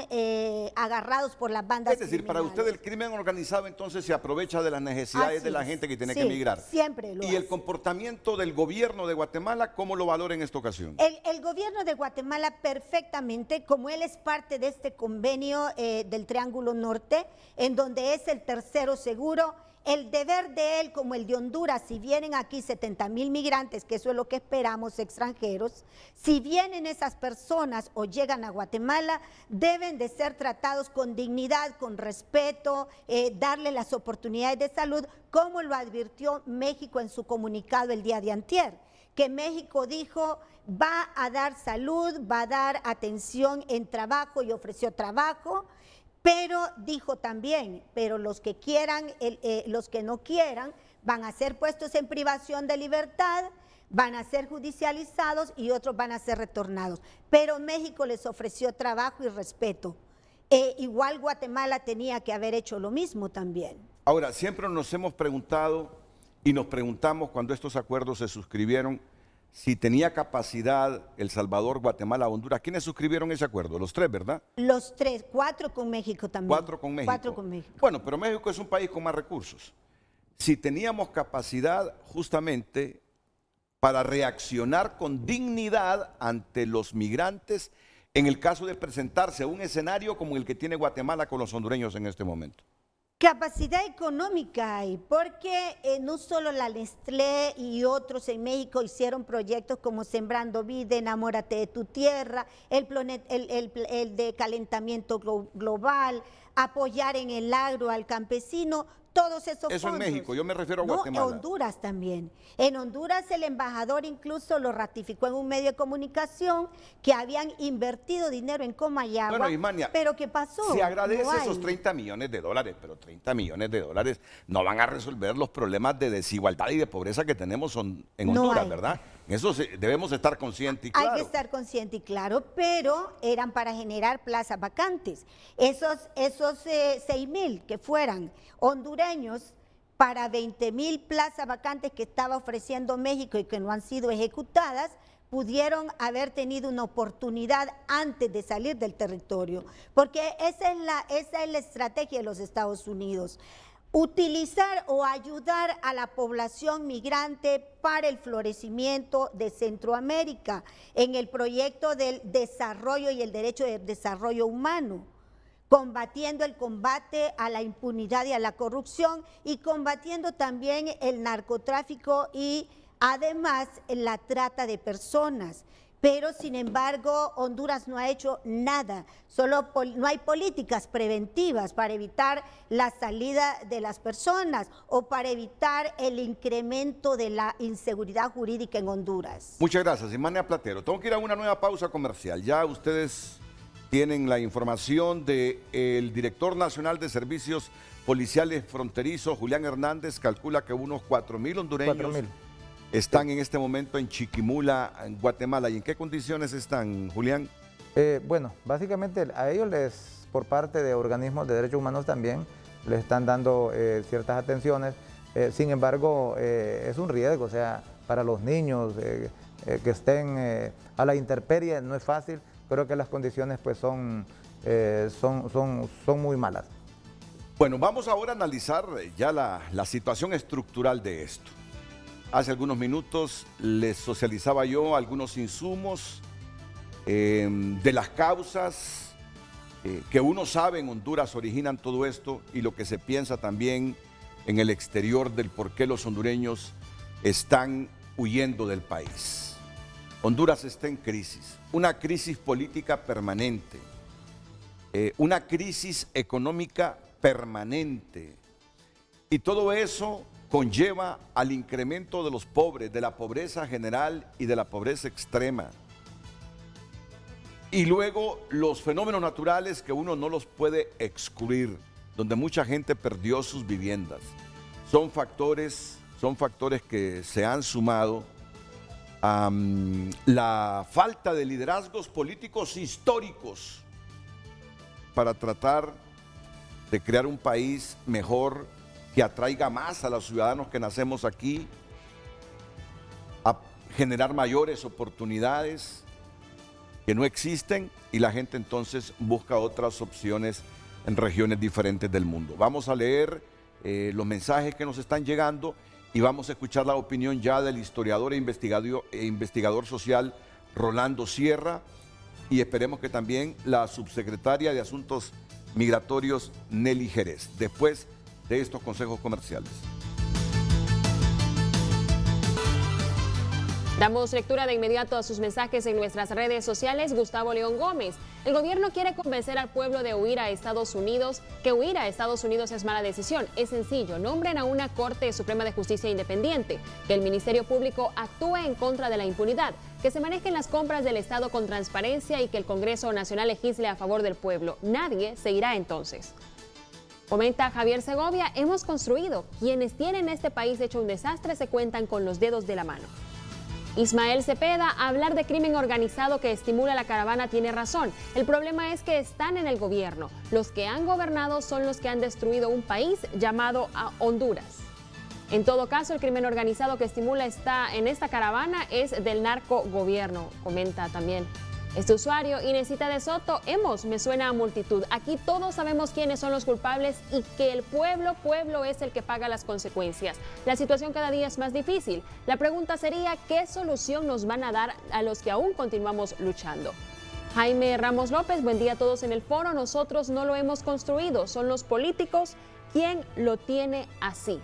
agarrados por las bandas Es decir, para usted el crimen organizado entonces se aprovecha de las necesidades Así de la es. gente que tiene Sí, que emigrar. siempre lo ¿Y el hace. comportamiento del gobierno de Guatemala, cómo lo valora en esta ocasión? El gobierno de Guatemala perfectamente, como él es parte de este convenio del Triángulo Norte, en donde es el tercero seguro, el deber de él como el de Honduras, si vienen aquí 70,000 migrantes, que eso es lo que esperamos, extranjeros, si vienen esas personas o llegan a Guatemala, deben de ser tratados con dignidad, con respeto, darle las oportunidades de salud, como lo advirtió México en su comunicado el día de antier, que México dijo va a dar salud, va a dar atención en trabajo y ofreció trabajo. Pero dijo también, pero los que quieran, los que no quieran, van a ser puestos en privación de libertad, van a ser judicializados y otros van a ser retornados. Pero México les ofreció trabajo y respeto. Igual Guatemala tenía que haber hecho lo mismo también. Ahora, siempre nos hemos preguntado y nos preguntamos cuando estos acuerdos se suscribieron, si tenía capacidad El Salvador, Guatemala, Honduras. ¿Quiénes suscribieron ese acuerdo? Los 3, ¿verdad? Los 3, 4 con México también. 4 con México. 4 con México. Bueno, pero México es un país con más recursos. Si teníamos capacidad justamente para reaccionar con dignidad ante los migrantes en el caso de presentarse a un escenario como el que tiene Guatemala con los hondureños en este momento. Capacidad económica hay, porque no solo la Nestlé y otros en México hicieron proyectos como Sembrando Vida, Enamórate de tu Tierra, el de calentamiento global, apoyar en el agro al campesino, todos esos Eso fondos. en México, yo me refiero a No, Guatemala. en Honduras también. En Honduras el embajador incluso lo ratificó en un medio de comunicación que habían invertido dinero en Comayagua. Bueno, Ismania, pero ¿qué pasó? se agradece No hay. esos 30 millones de dólares, pero 30 millones de dólares no van a resolver los problemas de desigualdad y de pobreza que tenemos en No Honduras, hay. ¿verdad? En eso debemos estar conscientes y claro. Hay que estar consciente y claro, pero eran para generar plazas vacantes. Esos 6,000 que fueran hondureños para 20,000 plazas vacantes que estaba ofreciendo México y que no han sido ejecutadas, pudieron haber tenido una oportunidad antes de salir del territorio, porque esa es la estrategia de los Estados Unidos. Utilizar o ayudar a la población migrante para el florecimiento de Centroamérica en el proyecto del desarrollo y el derecho de desarrollo humano, combatiendo el combate a la impunidad y a la corrupción y combatiendo también el narcotráfico y además la trata de personas. pero sin embargo Honduras no ha hecho nada, no hay políticas preventivas para evitar la salida de las personas o para evitar el incremento de la inseguridad jurídica en Honduras. Muchas gracias, Imania Platero. Tengo que ir a una nueva pausa comercial. Ya ustedes tienen la información del director nacional de servicios policiales fronterizos, Julián Hernández, calcula que unos 4.000 hondureños 4.000. están en este momento en Chiquimula, en Guatemala. ¿Y en qué condiciones están, Julián? Bueno, básicamente a ellos por parte de organismos de derechos humanos también, les están dando ciertas atenciones. Sin embargo, es un riesgo, o sea, para los niños que estén a la intemperie no es fácil. Creo que las condiciones pues son muy malas. Bueno, vamos ahora a analizar ya la situación estructural de esto. Hace algunos minutos les socializaba yo algunos insumos de las causas que uno sabe en Honduras originan todo esto y lo que se piensa también en el exterior del por qué los hondureños están huyendo del país. Honduras está en crisis, una crisis política permanente, una crisis económica permanente, y todo eso conlleva al incremento de los pobres, de la pobreza general y de la pobreza extrema. Y luego los fenómenos naturales que uno no los puede excluir, donde mucha gente perdió sus viviendas. Son factores que se han sumado a la falta de liderazgos políticos históricos para tratar de crear un país mejor que atraiga más a los ciudadanos que nacemos aquí, a generar mayores oportunidades que no existen, y la gente entonces busca otras opciones en regiones diferentes del mundo. Vamos a leer los mensajes que nos están llegando y vamos a escuchar la opinión ya del historiador e investigador social Rolando Sierra, y esperemos que también la subsecretaria de Asuntos Migratorios Nelly Jerez, después de estos consejos comerciales. Damos lectura de inmediato a sus mensajes en nuestras redes sociales. Gustavo León Gómez: el gobierno quiere convencer al pueblo de huir a Estados Unidos, que huir a Estados Unidos es mala decisión. Es sencillo, nombren a una Corte Suprema de Justicia independiente, que el Ministerio Público actúe en contra de la impunidad, que se manejen las compras del Estado con transparencia y que el Congreso Nacional legisle a favor del pueblo. Nadie se irá entonces. Comenta Javier Segovia: hemos construido. Quienes tienen este país hecho un desastre se cuentan con los dedos de la mano. Ismael Cepeda: hablar de crimen organizado que estimula la caravana tiene razón. El problema es que están en el gobierno. Los que han gobernado son los que han destruido un país llamado Honduras. En todo caso, el crimen organizado que estimula en esta caravana es del narcogobierno, comenta también este usuario. Inesita de Soto: me suena a multitud. Aquí todos sabemos quiénes son los culpables y que el pueblo es el que paga las consecuencias. La situación cada día es más difícil. La pregunta sería, ¿qué solución nos van a dar a los que aún continuamos luchando? Jaime Ramos López: buen día a todos en el foro. Nosotros no lo hemos construido, son los políticos quien lo tiene así.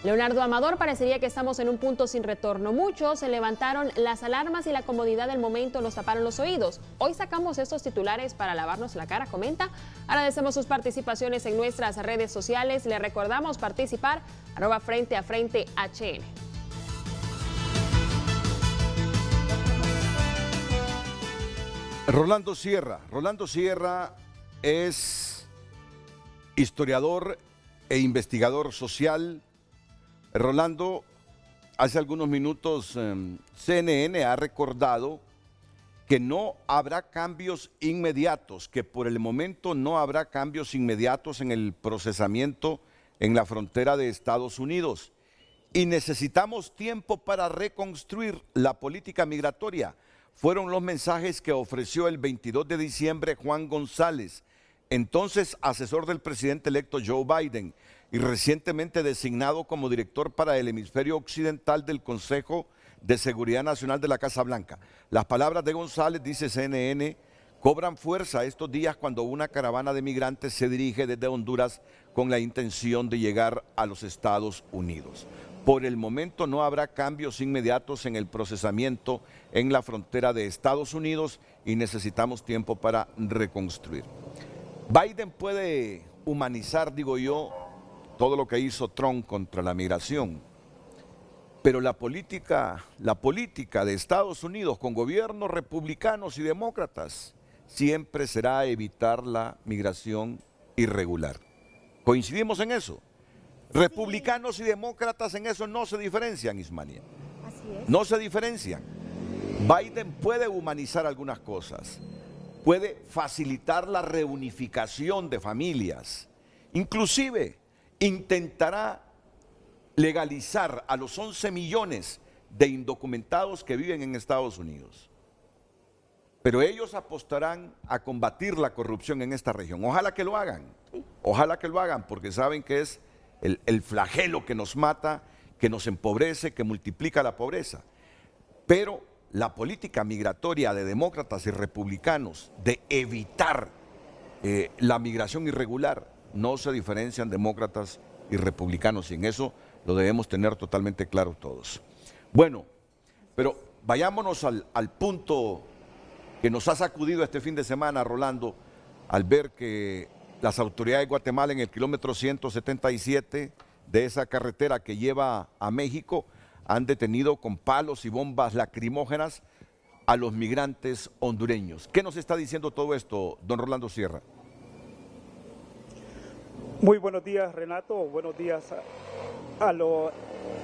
Leonardo Amador: parecería que estamos en un punto sin retorno. Muchos se levantaron las alarmas y la comodidad del momento nos taparon los oídos. Hoy sacamos estos titulares para lavarnos la cara, comenta. Agradecemos sus participaciones en nuestras redes sociales. Le recordamos participar @FrenteAFrente HN. Rolando Sierra es historiador e investigador social. Rolando, hace algunos minutos CNN ha recordado que no habrá cambios inmediatos, que por el momento no habrá cambios inmediatos en el procesamiento en la frontera de Estados Unidos, y necesitamos tiempo para reconstruir la política migratoria. Fueron los mensajes que ofreció el 22 de diciembre Juan González, entonces asesor del presidente electo Joe Biden y recientemente designado como director para el hemisferio occidental del Consejo de Seguridad Nacional de la Casa Blanca. Las palabras de González, dice CNN, cobran fuerza estos días cuando una caravana de migrantes se dirige desde Honduras con la intención de llegar a los Estados Unidos. Por el momento no habrá cambios inmediatos en el procesamiento en la frontera de Estados Unidos y necesitamos tiempo para reconstruir. Biden puede humanizar, digo yo, todo lo que hizo Trump contra la migración, pero la política de Estados Unidos con gobiernos republicanos y demócratas siempre será evitar la migración irregular. ¿Coincidimos en eso? Republicanos y demócratas en eso no se diferencian, Ismania. Así es. No se diferencian. Biden puede humanizar algunas cosas, puede facilitar la reunificación de familias, inclusive intentará legalizar a los 11 millones de indocumentados que viven en Estados Unidos. Pero ellos apostarán a combatir la corrupción en esta región. Ojalá que lo hagan, porque saben que es el flagelo que nos mata, que nos empobrece, que multiplica la pobreza. Pero la política migratoria de demócratas y republicanos de evitar la migración irregular no se diferencian demócratas y republicanos, y en eso lo debemos tener totalmente claro todos. Bueno, pero vayámonos al punto que nos ha sacudido este fin de semana, Rolando, al ver que las autoridades de Guatemala en el kilómetro 177 de esa carretera que lleva a México han detenido con palos y bombas lacrimógenas a los migrantes hondureños. ¿Qué nos está diciendo todo esto, don Rolando Sierra? Muy buenos días, Renato. Buenos días a los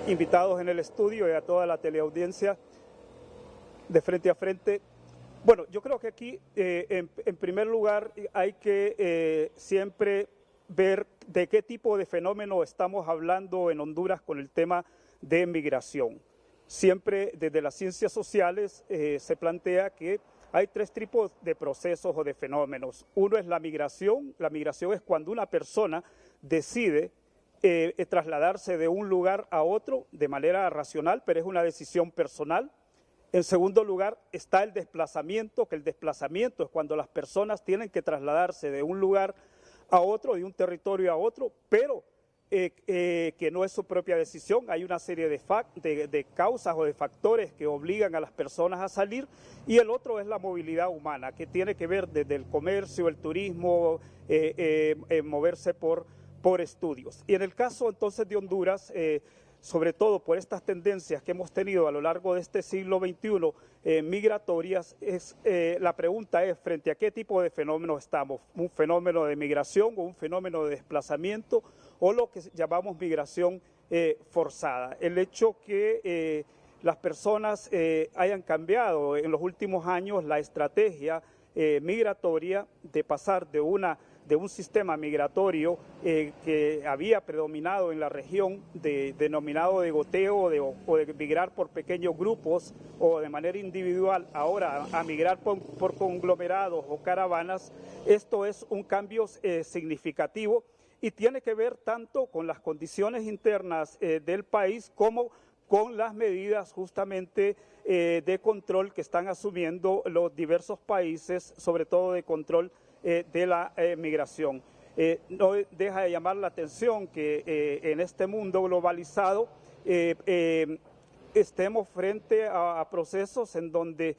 invitados en el estudio y a toda la teleaudiencia de Frente a Frente. Bueno, yo creo que aquí, en primer lugar, hay que siempre ver de qué tipo de fenómeno estamos hablando en Honduras con el tema de migración. Siempre desde las ciencias sociales se plantea que hay tres tipos de procesos o de fenómenos. Uno es la migración. La migración es cuando una persona decide trasladarse de un lugar a otro de manera racional, pero es una decisión personal. En segundo lugar está el desplazamiento, que el desplazamiento es cuando las personas tienen que trasladarse de un lugar a otro, de un territorio a otro, pero que no es su propia decisión. Hay una serie de causas o de factores que obligan a las personas a salir, y el otro es la movilidad humana, que tiene que ver desde el comercio, el turismo, moverse por estudios. Y en el caso entonces de Honduras, sobre todo por estas tendencias que hemos tenido a lo largo de este siglo XXI migratorias, la pregunta es frente a qué tipo de fenómeno estamos, un fenómeno de migración o un fenómeno de desplazamiento o lo que llamamos migración forzada. El hecho que las personas hayan cambiado en los últimos años la estrategia migratoria de pasar de un sistema migratorio que había predominado en la región denominado de goteo o de migrar por pequeños grupos o de manera individual, ahora a migrar por conglomerados o caravanas. Esto es un cambio significativo y tiene que ver tanto con las condiciones internas del país como con las medidas justamente de control que están asumiendo los diversos países, sobre todo de control de la migración. No deja de llamar la atención que en este mundo globalizado estemos frente a procesos en donde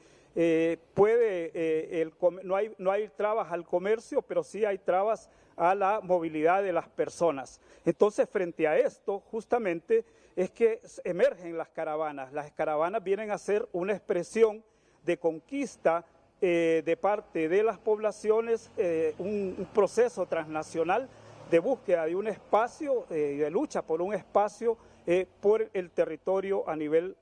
no hay trabas al comercio, pero sí hay trabas a la movilidad de las personas. Entonces, frente a esto, justamente es que emergen las caravanas. Las caravanas vienen a ser una expresión de conquista de parte de las poblaciones, un proceso transnacional de búsqueda de un espacio, de lucha por un espacio por el territorio a nivel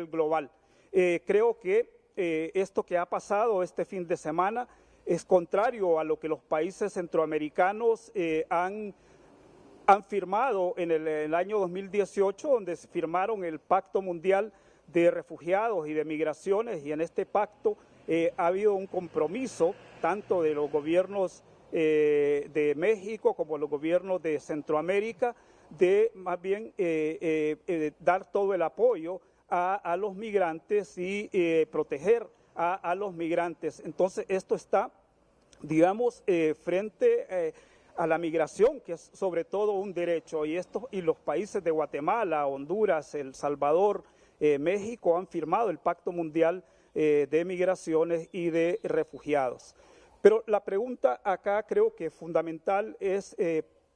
global. Creo que esto que ha pasado este fin de semana es contrario a lo que los países centroamericanos han firmado en el año 2018, donde firmaron el Pacto Mundial de Refugiados y de Migraciones, y en este pacto ha habido un compromiso tanto de los gobiernos de México como los gobiernos de Centroamérica de más bien dar todo el apoyo a los migrantes y proteger a los migrantes. Entonces esto está, digamos, frente a la migración, que es sobre todo un derecho, y los países de Guatemala, Honduras, El Salvador, México han firmado el Pacto Mundial de Migraciones y de Refugiados. Pero la pregunta acá creo que fundamental es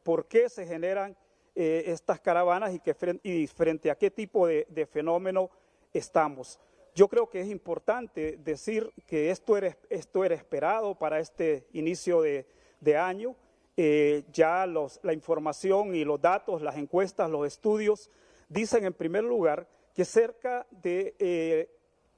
por qué se generan estas caravanas y frente a qué tipo de fenómeno estamos. Yo creo que es importante decir que esto era esperado para este inicio de año. Ya la información y los datos, las encuestas, los estudios dicen en primer lugar que cerca del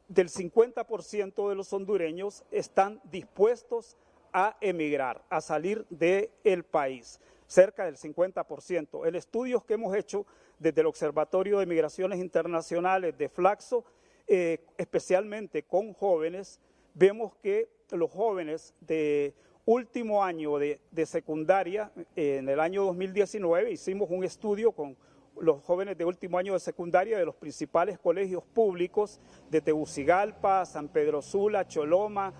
50% de los hondureños están dispuestos a emigrar, a salir del país, cerca del 50%. En estudios que hemos hecho desde el Observatorio de Migraciones Internacionales de Flaxo, especialmente con jóvenes, vemos que los jóvenes de último año de secundaria, en el año 2019 hicimos un estudio con los jóvenes de último año de secundaria de los principales colegios públicos de Tegucigalpa, San Pedro Sula, Choloma,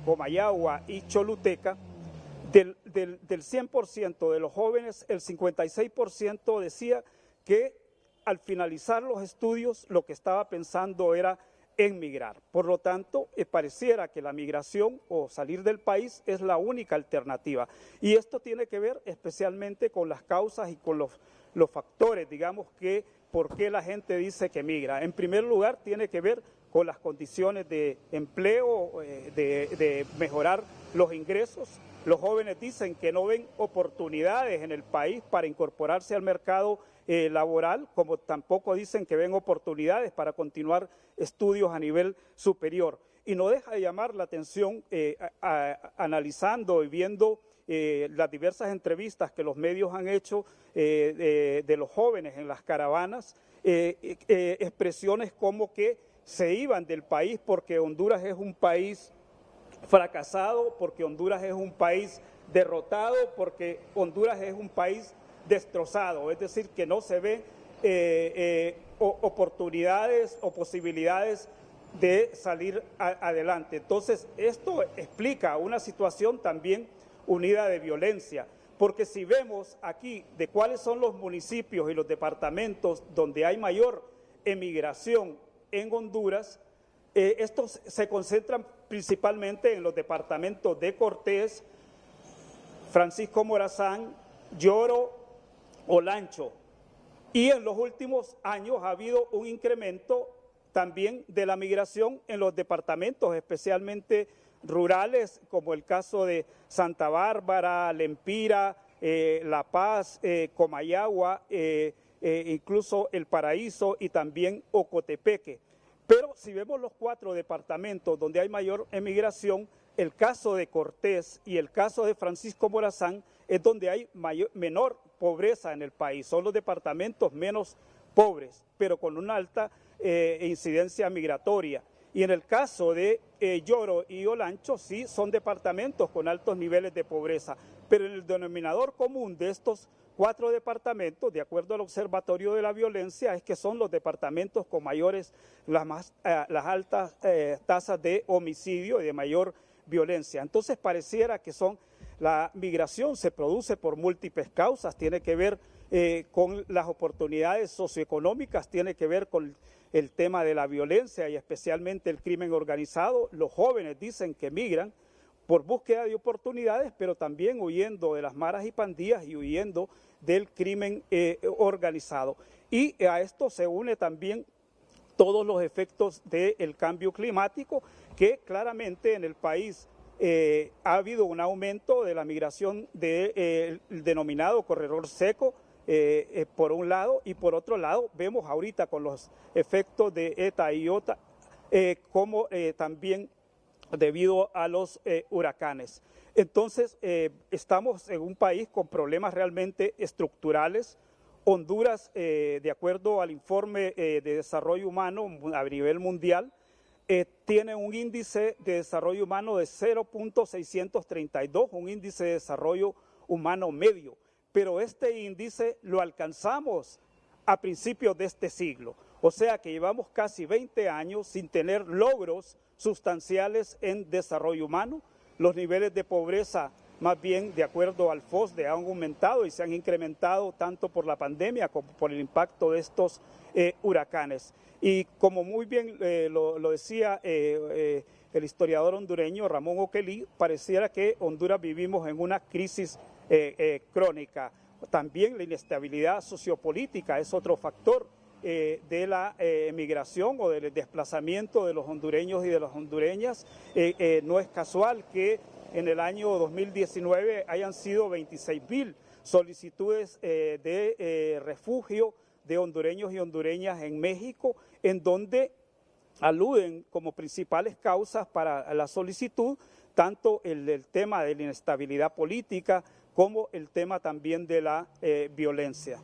Comayagua y Choluteca. Del 100% de los jóvenes, el 56% decía que al finalizar los estudios lo que estaba pensando era en migrar. Por lo tanto, pareciera que la migración o salir del país es la única alternativa. Y esto tiene que ver especialmente con las causas y con los factores, digamos, que por qué la gente dice que migra. En primer lugar, tiene que ver con las condiciones de empleo, de mejorar los ingresos. Los jóvenes dicen que no ven oportunidades en el país para incorporarse al mercado laboral, como tampoco dicen que ven oportunidades para continuar estudios a nivel superior. Y no deja de llamar la atención analizando y viendo las diversas entrevistas que los medios han hecho de los jóvenes en las caravanas, expresiones como que se iban del país porque Honduras es un país fracasado, porque Honduras es un país derrotado, porque Honduras es un país destrozado, es decir, que no se ve oportunidades o posibilidades de salir adelante. Entonces, esto explica una situación también unida de violencia, porque si vemos aquí de cuáles son los municipios y los departamentos donde hay mayor emigración en Honduras, estos se concentran principalmente en los departamentos de Cortés, Francisco Morazán, Lloro, Olancho. Y en los últimos años ha habido un incremento también de la migración en los departamentos, especialmente rurales, como el caso de Santa Bárbara, Lempira, La Paz, Comayagua, incluso El Paraíso y también Ocotepeque. Pero si vemos los 4 departamentos donde hay mayor emigración, el caso de Cortés y el caso de Francisco Morazán es donde hay menor pobreza en el país. Son los departamentos menos pobres, pero con una alta incidencia migratoria. Y en el caso de Lloro y Olancho, sí son departamentos con altos niveles de pobreza. Pero el denominador común de estos 4 departamentos, de acuerdo al Observatorio de la Violencia, es que son los departamentos con las altas tasas de homicidio y de mayor violencia. Entonces pareciera que la migración se produce por múltiples causas, tiene que ver con las oportunidades socioeconómicas, tiene que ver con el tema de la violencia y especialmente el crimen organizado. Los jóvenes dicen que migran por búsqueda de oportunidades, pero también huyendo de las maras y pandillas y huyendo del crimen organizado. Y a esto se une también todos los efectos del cambio climático, que claramente en el país ha habido un aumento de la migración del denominado corredor seco, por un lado, y por otro lado vemos ahorita con los efectos de ETA y IOTA, como también debido a los huracanes. Entonces, estamos en un país con problemas realmente estructurales. Honduras, de acuerdo al informe de desarrollo humano a nivel mundial, tiene un índice de desarrollo humano de 0.632, un índice de desarrollo humano medio. Pero este índice lo alcanzamos a principios de este siglo. O sea que llevamos casi 20 años sin tener logros sustanciales en desarrollo humano. Los niveles de pobreza más bien de acuerdo al FOSDE han aumentado y se han incrementado tanto por la pandemia como por el impacto de estos huracanes. Y como muy bien lo decía el historiador hondureño Ramón Oquelí, pareciera que Honduras vivimos en una crisis crónica. También la inestabilidad sociopolítica es otro factor de la migración o del desplazamiento de los hondureños y de las hondureñas. No es casual que en el año 2019 hayan sido 26.000 solicitudes de refugio de hondureños y hondureñas en México, en donde aluden como principales causas para la solicitud tanto el tema de la inestabilidad política como el tema también de la violencia.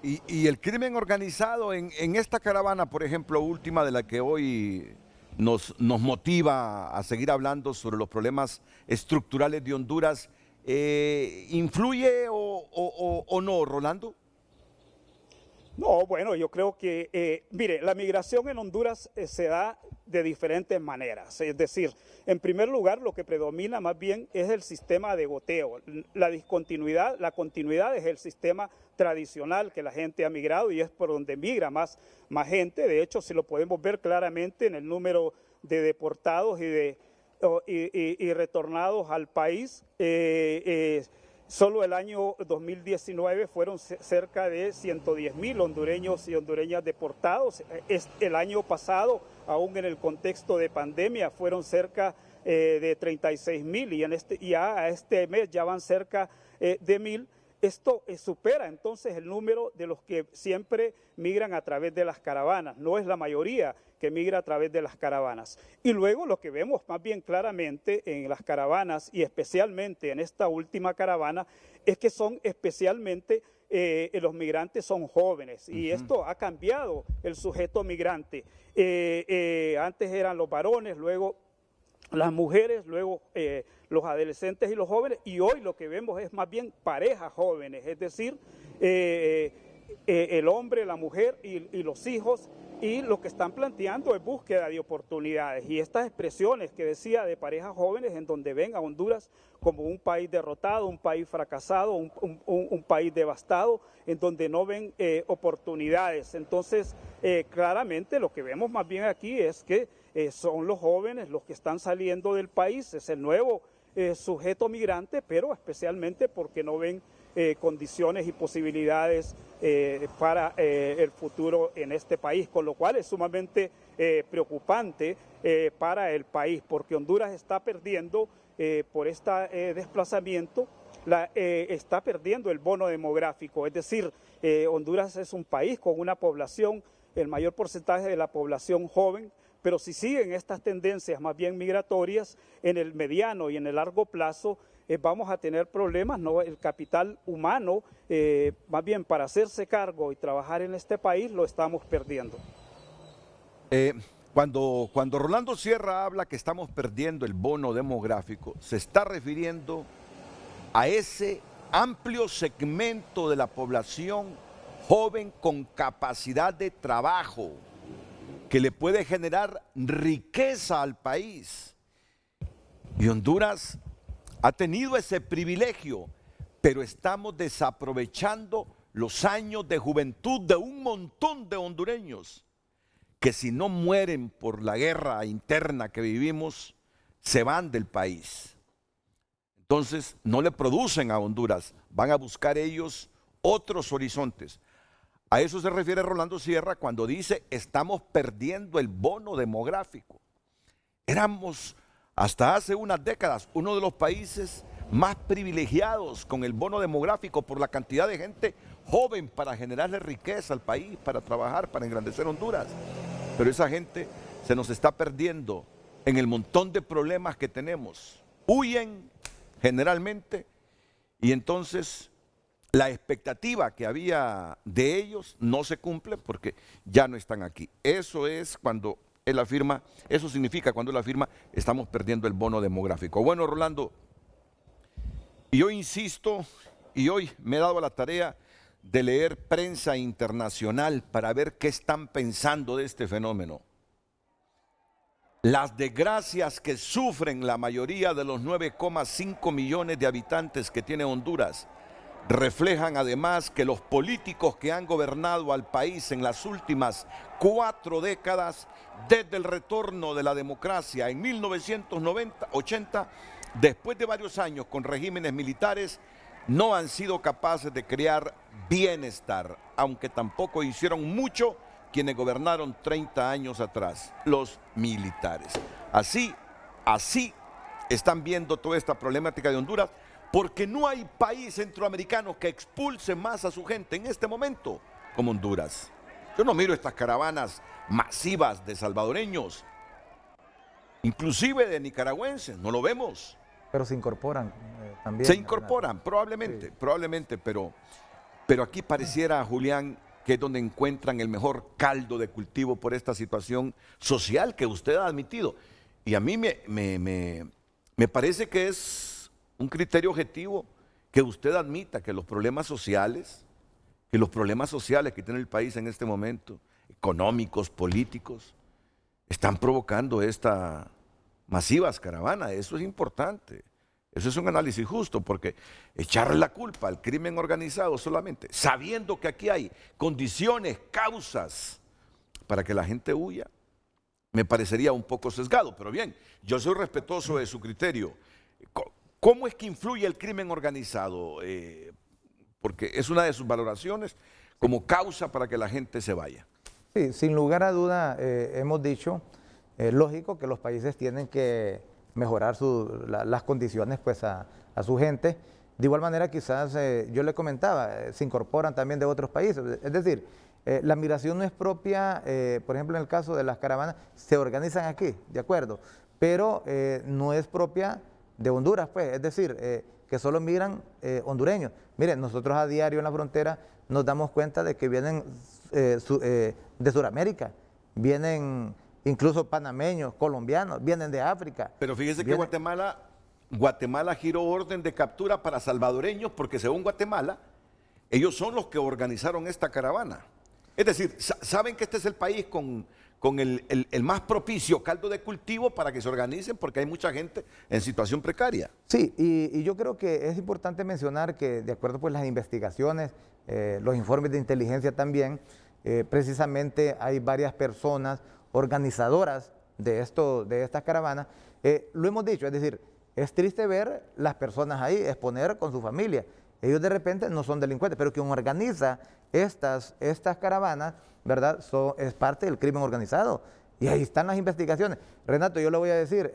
Y el crimen organizado en esta caravana, por ejemplo, última de la que hoy nos motiva a seguir hablando sobre los problemas estructurales de Honduras, ¿influye o no, Rolando? No, bueno, yo creo que, mire, la migración en Honduras se da de diferentes maneras. Es decir, en primer lugar, lo que predomina más bien es el sistema de goteo. La discontinuidad, la continuidad es el sistema tradicional que la gente ha migrado y es por donde migra más gente. De hecho, si lo podemos ver claramente en el número de deportados y retornados al país, solo el año 2019 fueron cerca de 110.000 hondureños y hondureñas deportados. El año pasado, aún en el contexto de pandemia, fueron cerca de 36.000 y a este mes ya van cerca de 1.000. Esto supera entonces el número de los que siempre migran a través de las caravanas. No es la mayoría que migra a través de las caravanas. Y luego lo que vemos más bien claramente en las caravanas y especialmente en esta última caravana es que son especialmente los migrantes son jóvenes y esto ha cambiado el sujeto migrante. Antes eran los varones, luego las mujeres, luego los adolescentes y los jóvenes, y hoy lo que vemos es más bien parejas jóvenes, es decir, el hombre, la mujer y los hijos, y lo que están planteando es búsqueda de oportunidades. Y estas expresiones que decía de parejas jóvenes en donde ven a Honduras como un país derrotado, un país fracasado, un país devastado, en donde no ven oportunidades. Entonces, claramente lo que vemos más bien aquí es que son los jóvenes los que están saliendo del país, es el nuevo sujeto migrante, pero especialmente porque no ven condiciones y posibilidades para el futuro en este país, con lo cual es sumamente preocupante para el país, porque Honduras está perdiendo por este desplazamiento, está perdiendo el bono demográfico, es decir, Honduras es un país con una población, el mayor porcentaje de la población joven, pero si siguen estas tendencias más bien migratorias, en el mediano y en el largo plazo vamos a tener problemas, ¿no? El capital humano, más bien para hacerse cargo y trabajar en este país, lo estamos perdiendo. Cuando Rolando Sierra habla que estamos perdiendo el bono demográfico, se está refiriendo a ese amplio segmento de la población joven con capacidad de trabajo, que le puede generar riqueza al país. Y Honduras ha tenido ese privilegio, pero estamos desaprovechando los años de juventud de un montón de hondureños que si no mueren por la guerra interna que vivimos, se van del país. Entonces no le producen a Honduras, van a buscar ellos otros horizontes. A eso se refiere Rolando Sierra cuando dice estamos perdiendo el bono demográfico. Éramos hasta hace unas décadas uno de los países más privilegiados con el bono demográfico por la cantidad de gente joven para generarle riqueza al país, para trabajar, para engrandecer Honduras. Pero esa gente se nos está perdiendo en el montón de problemas que tenemos. Huyen generalmente y entonces la expectativa que había de ellos no se cumple porque ya no están aquí. Eso es cuando él afirma, eso significa cuando él afirma, estamos perdiendo el bono demográfico. Bueno, Rolando, y yo insisto, y hoy me he dado la tarea de leer prensa internacional para ver qué están pensando de este fenómeno. Las desgracias que sufren la mayoría de los 9,5 millones de habitantes que tiene Honduras reflejan además que los políticos que han gobernado al país en las últimas 4 décadas, desde el retorno de la democracia en 1980, después de varios años con regímenes militares, no han sido capaces de crear bienestar, aunque tampoco hicieron mucho quienes gobernaron 30 años atrás, los militares. Así están viendo toda esta problemática de Honduras, porque no hay país centroamericano que expulse más a su gente en este momento como Honduras. Yo no miro estas caravanas masivas de salvadoreños, inclusive de nicaragüenses, no lo vemos. Pero se incorporan también. Se incorporan, probablemente, sí. Probablemente, pero aquí pareciera, Julián, que es donde encuentran el mejor caldo de cultivo por esta situación social que usted ha admitido. Y a mí me parece que es un criterio objetivo que usted admita que los problemas sociales que tiene el país en este momento, económicos, políticos, están provocando esta masivas caravanas. Eso es importante. Eso es un análisis justo, porque echarle la culpa al crimen organizado solamente, sabiendo que aquí hay condiciones, causas para que la gente huya, me parecería un poco sesgado. Pero bien, yo soy respetuoso de su criterio. ¿Cómo es que influye el crimen organizado? Porque es una de sus valoraciones como causa para que la gente se vaya. Sí, sin lugar a duda, hemos dicho, lógico que los países tienen que mejorar las condiciones pues, a su gente. De igual manera, quizás, yo le comentaba, se incorporan también de otros países. Es decir, la migración no es propia, por ejemplo, en el caso de las caravanas, se organizan aquí, de acuerdo, pero no es propia de Honduras, pues, es decir, que solo migran hondureños. Miren, nosotros a diario en la frontera nos damos cuenta de que vienen de Sudamérica, vienen incluso panameños, colombianos, vienen de África. Pero fíjese que Guatemala giró orden de captura para salvadoreños, porque según Guatemala, ellos son los que organizaron esta caravana. Es decir, saben que este es el país con el más propicio caldo de cultivo para que se organicen, porque hay mucha gente en situación precaria. Sí, y yo creo que es importante mencionar que de acuerdo pues las investigaciones, los informes de inteligencia también, precisamente hay varias personas organizadoras de estas caravanas. Lo hemos dicho, es decir, es triste ver las personas ahí exponer con su familia. Ellos de repente no son delincuentes, pero quien organiza estas caravanas, ¿verdad? Es parte del crimen organizado. Y ahí están las investigaciones. Renato, yo le voy a decir,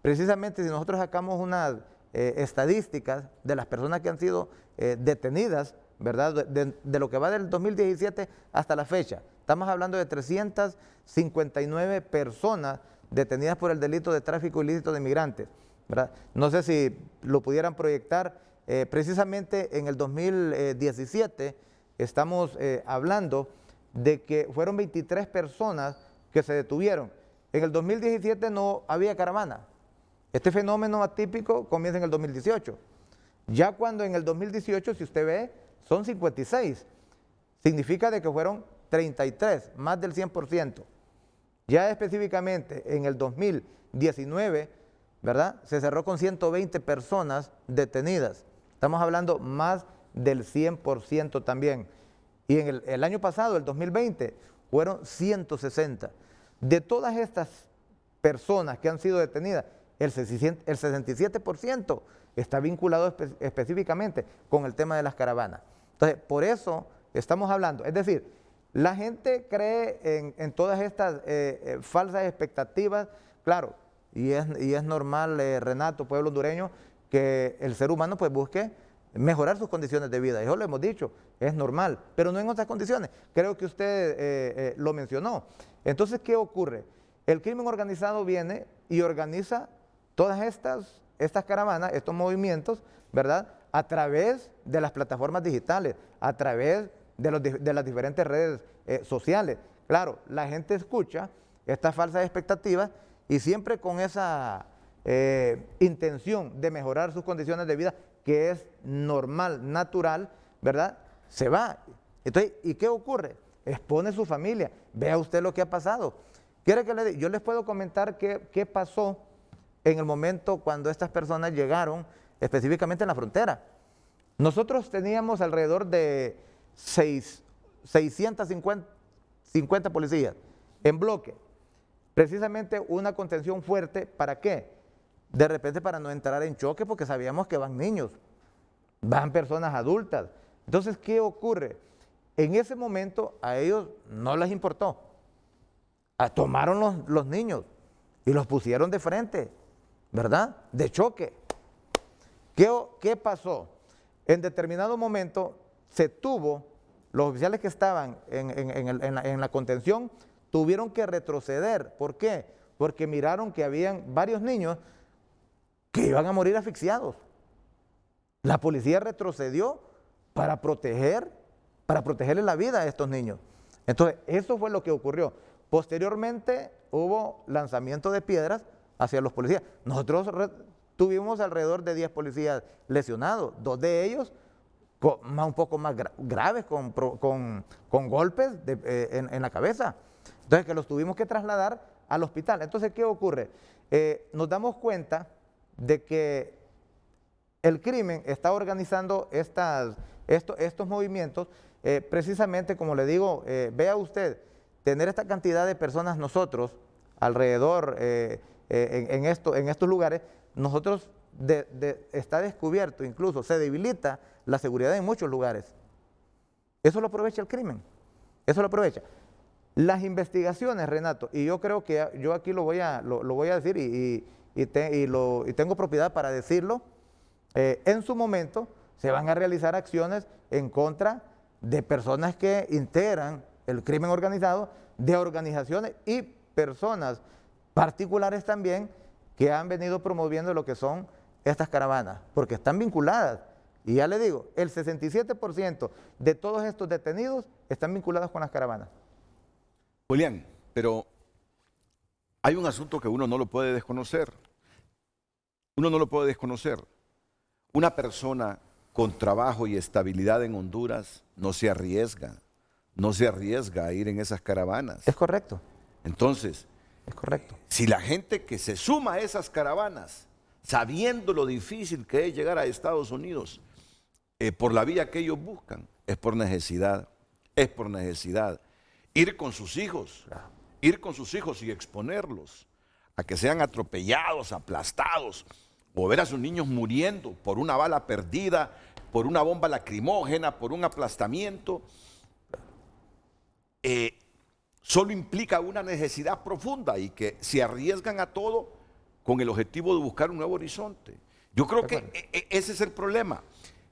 precisamente si nosotros sacamos unas estadísticas de las personas que han sido detenidas, ¿verdad? De lo que va del 2017 hasta la fecha, estamos hablando de 359 personas detenidas por el delito de tráfico ilícito de migrantes, ¿verdad? No sé si lo pudieran proyectar. Precisamente en el 2017 estamos hablando de que fueron 23 personas que se detuvieron. En el 2017 no había caravana. Este fenómeno atípico comienza en el 2018. Ya cuando en el 2018, si usted ve, son 56. Significa de que fueron 33, más del 100%. Ya específicamente en el 2019, ¿verdad? Se cerró con 120 personas detenidas. Estamos hablando más del 100% también. Y en el año pasado, el 2020, fueron 160. De todas estas personas que han sido detenidas, el 67% está vinculado específicamente con el tema de las caravanas. Entonces, por eso estamos hablando. Es decir, la gente cree en todas estas falsas expectativas, claro, y es normal, Renato, pueblo hondureño, que el ser humano pues busque mejorar sus condiciones de vida. Eso lo hemos dicho, es normal, pero no en otras condiciones. Creo que usted lo mencionó. Entonces, ¿qué ocurre? El crimen organizado viene y organiza todas estas caravanas, estos movimientos, ¿verdad? A través de las plataformas digitales, a través de las diferentes redes sociales. Claro, la gente escucha estas falsas expectativas y siempre con esa intención de mejorar sus condiciones de vida, que es normal, natural, ¿verdad? Se va. Entonces, ¿y qué ocurre? Expone su familia. Vea usted lo que ha pasado. ¿Quiere que le diga? Yo les puedo comentar qué pasó en el momento cuando estas personas llegaron específicamente en la frontera. Nosotros teníamos alrededor de 650 policías en bloque. Precisamente una contención fuerte, ¿para qué? De repente para no entrar en choque, porque sabíamos que van niños, van personas adultas. Entonces, ¿qué ocurre? En ese momento a ellos no les importó. Tomaron los niños y los pusieron de frente, ¿verdad? De choque. ¿Qué pasó? En determinado momento se tuvo, los oficiales que estaban en la contención tuvieron que retroceder. ¿Por qué? Porque miraron que habían varios niños que iban a morir asfixiados. La policía retrocedió para protegerle la vida a estos niños. Entonces, eso fue lo que ocurrió. Posteriormente hubo lanzamiento de piedras hacia los policías. Nosotros tuvimos alrededor de 10 policías lesionados, 2 de ellos un poco más graves, con golpes en la cabeza. Entonces, que los tuvimos que trasladar al hospital. Entonces, ¿qué ocurre? Nos damos cuenta de que el crimen está organizando estos movimientos, precisamente, como le digo, vea usted, tener esta cantidad de personas nosotros alrededor en estos lugares, nosotros está descubierto, incluso se debilita la seguridad en muchos lugares. Eso lo aprovecha el crimen, eso lo aprovecha. Las investigaciones, Renato, y yo creo que yo aquí lo voy a decir y tengo propiedad para decirlo, en su momento se van a realizar acciones en contra de personas que integran el crimen organizado, de organizaciones y personas particulares también que han venido promoviendo lo que son estas caravanas, porque están vinculadas. Y ya le digo, el 67% de todos estos detenidos están vinculados con las caravanas. Julián, pero hay un asunto que uno no lo puede desconocer. Uno no lo puede desconocer. Una persona con trabajo y estabilidad en Honduras no se arriesga a ir en esas caravanas. Es correcto. Entonces, es correcto. Si la gente que se suma a esas caravanas, sabiendo lo difícil que es llegar a Estados Unidos, por la vía que ellos buscan, es por necesidad. Ir con sus hijos y exponerlos a que sean atropellados, aplastados, o ver a sus niños muriendo por una bala perdida, por una bomba lacrimógena, por un aplastamiento, solo implica una necesidad profunda y que se arriesgan a todo con el objetivo de buscar un nuevo horizonte. Yo creo que ese es el problema.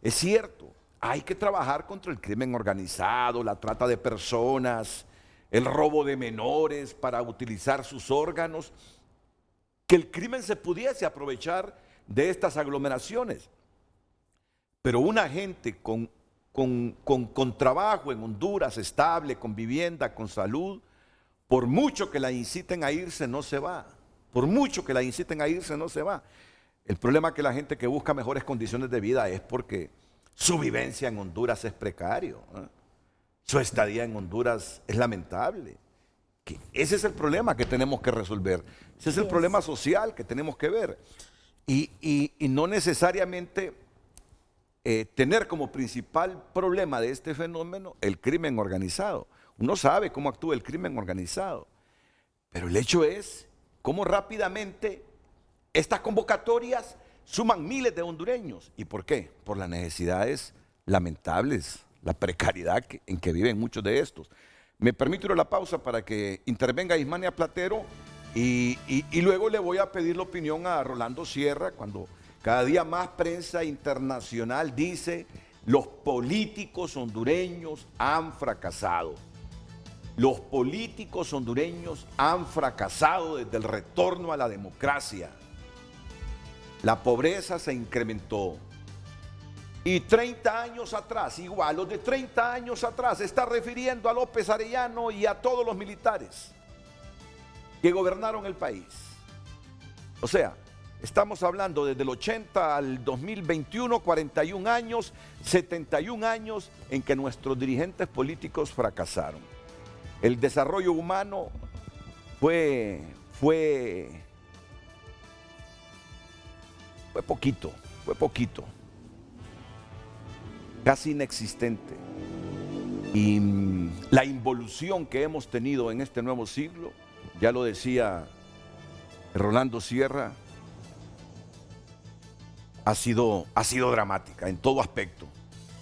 Es cierto, hay que trabajar contra el crimen organizado, la trata de personas, el robo de menores para utilizar sus órganos, que el crimen se pudiese aprovechar de estas aglomeraciones. Pero una gente con trabajo en Honduras, estable, con vivienda, con salud, por mucho que la inciten a irse, no se va. Por mucho que la inciten a irse, no se va. El problema es que la gente que busca mejores condiciones de vida es porque su vivencia en Honduras es precario, ¿eh? Su estadía en Honduras es lamentable. Ese es el problema que tenemos que resolver. Ese es el problema social que tenemos que ver. Y no necesariamente tener como principal problema de este fenómeno el crimen organizado. Uno sabe cómo actúa el crimen organizado, pero el hecho es cómo rápidamente estas convocatorias suman miles de hondureños. ¿Y por qué? Por las necesidades lamentables, la precariedad en que viven muchos de estos. Me permito ir a la pausa para que intervenga Ismania Platero y luego le voy a pedir la opinión a Rolando Sierra cuando cada día más prensa internacional dice los políticos hondureños han fracasado. Los políticos hondureños han fracasado desde el retorno a la democracia. La pobreza se incrementó. Y 30 años atrás, igual, los de 30 años atrás, se está refiriendo a López Arellano y a todos los militares que gobernaron el país. O sea, estamos hablando desde el 80 al 2021, 41 años, 71 años en que nuestros dirigentes políticos fracasaron. El desarrollo humano fue poquito, casi inexistente. Y la involución que hemos tenido en este nuevo siglo, ya lo decía Rolando Sierra, ha sido dramática en todo aspecto.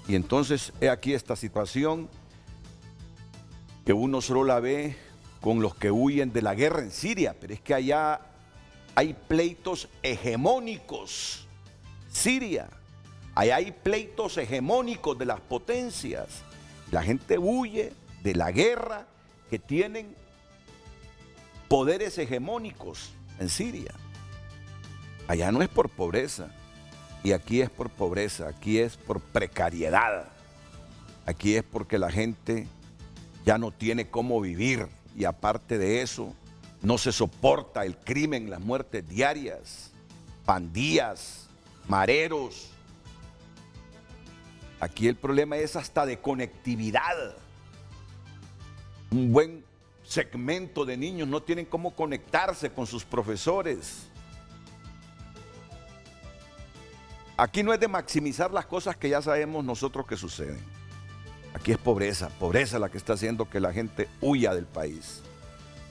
Y entonces he aquí esta situación que uno solo la ve con los que huyen de la guerra en Siria, pero es que allá hay pleitos hegemónicos. Siria, allá hay pleitos hegemónicos de las potencias. La gente huye de la guerra que tienen poderes hegemónicos en Siria. Allá no es por pobreza, y aquí es por pobreza, aquí es por precariedad, aquí es porque la gente ya no tiene cómo vivir, y aparte de eso, no se soporta el crimen, las muertes diarias, pandillas, mareros. Aquí el problema es hasta de conectividad. Un buen segmento de niños no tienen cómo conectarse con sus profesores. Aquí no es de maximizar las cosas que ya sabemos nosotros que suceden. Aquí es pobreza la que está haciendo que la gente huya del país.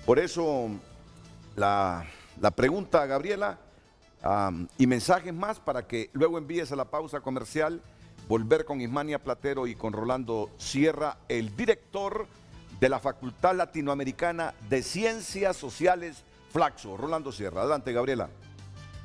Por eso la pregunta, Gabriela, y mensajes más para que luego envíes a la pausa comercial. Volver con Ismania Platero y con Rolando Sierra, el director de la Facultad Latinoamericana de Ciencias Sociales, Flaxo. Rolando Sierra, adelante, Gabriela.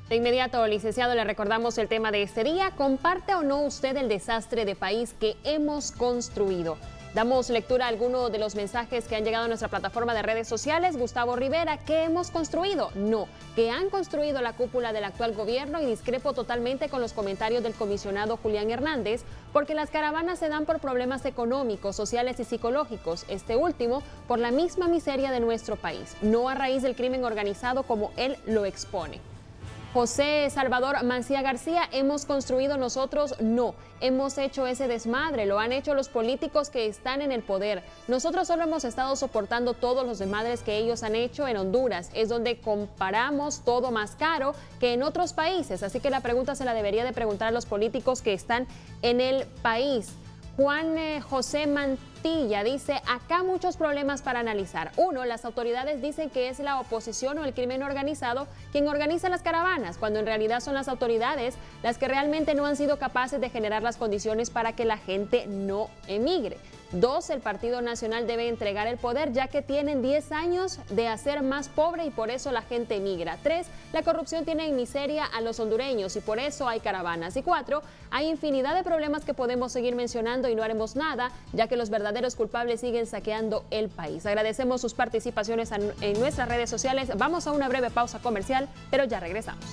De inmediato, licenciado, le recordamos el tema de este día. ¿Comparte o no usted el desastre de país que hemos construido? Damos lectura a algunos de los mensajes que han llegado a nuestra plataforma de redes sociales. Gustavo Rivera, ¿qué hemos construido? No, que han construido la cúpula del actual gobierno, y discrepo totalmente con los comentarios del comisionado Julián Hernández, porque las caravanas se dan por problemas económicos, sociales y psicológicos, este último por la misma miseria de nuestro país, no a raíz del crimen organizado como él lo expone. José Salvador Mancía García, ¿hemos construido nosotros? No, hemos hecho ese desmadre, lo han hecho los políticos que están en el poder. Nosotros solo hemos estado soportando todos los desmadres que ellos han hecho en Honduras. Es donde comparamos todo más caro que en otros países, así que la pregunta se la debería de preguntar a los políticos que están en el país. Juan José Mantilla dice, acá muchos problemas para analizar. Uno, las autoridades dicen que es la oposición o el crimen organizado quien organiza las caravanas, cuando en realidad son las autoridades las que realmente no han sido capaces de generar las condiciones para que la gente no emigre. Dos, el Partido Nacional debe entregar el poder, ya que tienen 10 años de hacer más pobre y por eso la gente emigra. 3, la corrupción tiene en miseria a los hondureños y por eso hay caravanas. Y 4, hay infinidad de problemas que podemos seguir mencionando y no haremos nada, ya que los verdaderos culpables siguen saqueando el país. Agradecemos sus participaciones en nuestras redes sociales. Vamos a una breve pausa comercial, pero ya regresamos.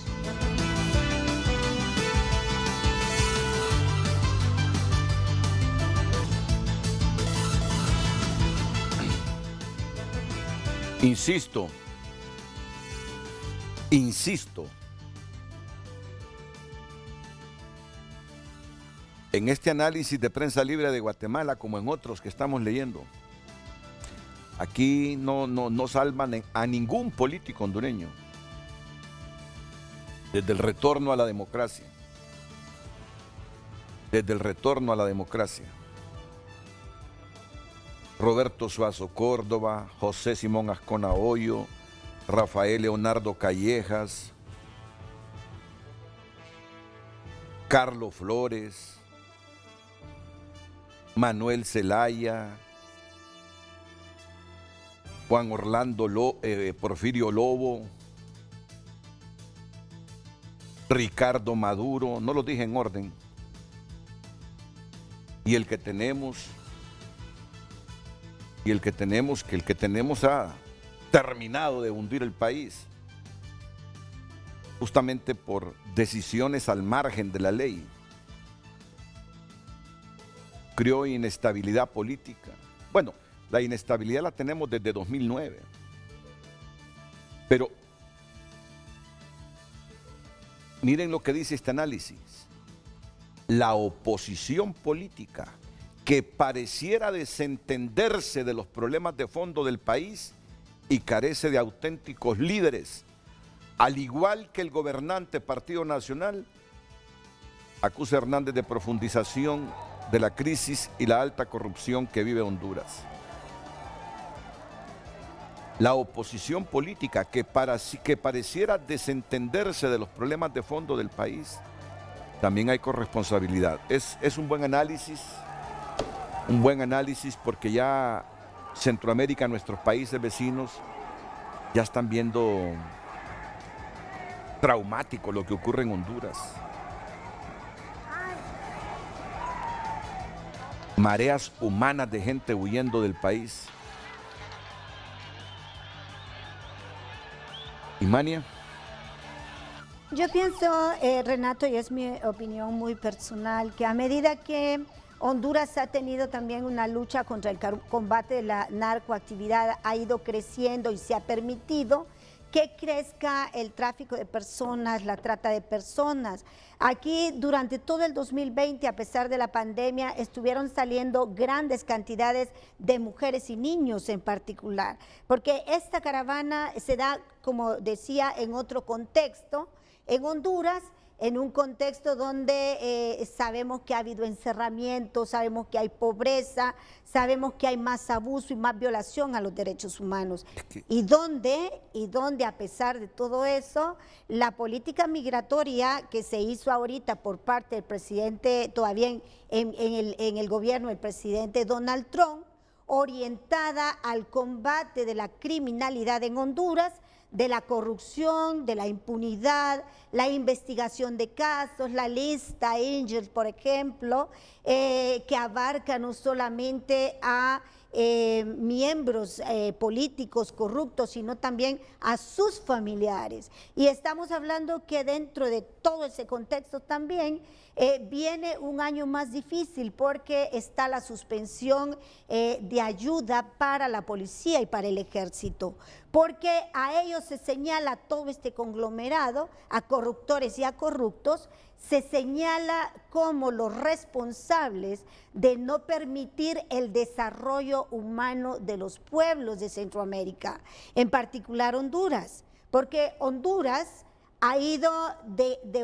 Insisto, en este análisis de Prensa Libre de Guatemala, como en otros que estamos leyendo, aquí no salvan a ningún político hondureño desde el retorno a la democracia. Roberto Suazo Córdoba, José Simón Ascona Hoyo, Rafael Leonardo Callejas, Carlos Flores, Manuel Zelaya, Juan Orlando Porfirio Lobo, Ricardo Maduro, no lo dije en orden, y el que tenemos ha terminado de hundir el país, justamente por decisiones al margen de la ley. Creó inestabilidad política. Bueno, la inestabilidad la tenemos desde 2009. Pero miren lo que dice este análisis. La oposición política que pareciera desentenderse de los problemas de fondo del país y carece de auténticos líderes, al igual que el gobernante Partido Nacional, acusa a Hernández de profundización de la crisis y la alta corrupción que vive Honduras. La oposición política que pareciera desentenderse de los problemas de fondo del país, también hay corresponsabilidad. Es un buen análisis porque ya Centroamérica, nuestros países vecinos, ya están viendo traumático lo que ocurre en Honduras. Mareas humanas de gente huyendo del país. Imania. Yo pienso, Renato, y es mi opinión muy personal, que a medida que Honduras ha tenido también una lucha contra el combate de la narcoactividad, ha ido creciendo y se ha permitido que crezca el tráfico de personas, la trata de personas. Aquí durante todo el 2020, a pesar de la pandemia, estuvieron saliendo grandes cantidades de mujeres y niños en particular, porque esta caravana se da, como decía, en otro contexto, en Honduras, en un contexto donde sabemos que ha habido encerramiento, sabemos que hay pobreza, sabemos que hay más abuso y más violación a los derechos humanos. Y donde a pesar de todo eso, la política migratoria que se hizo ahorita por parte del presidente, todavía en el gobierno del presidente Donald Trump, orientada al combate de la criminalidad en Honduras, de la corrupción, de la impunidad, la investigación de casos, la lista Angels, por ejemplo, que abarca no solamente a miembros políticos corruptos, sino también a sus familiares. Y estamos hablando que dentro de todo ese contexto también viene un año más difícil porque está la suspensión de ayuda para la policía y para el ejército, porque a ellos se señala todo este conglomerado, a corruptores y a corruptos, se señala como los responsables de no permitir el desarrollo humano de los pueblos de Centroamérica, en particular Honduras, porque Honduras ha ido desde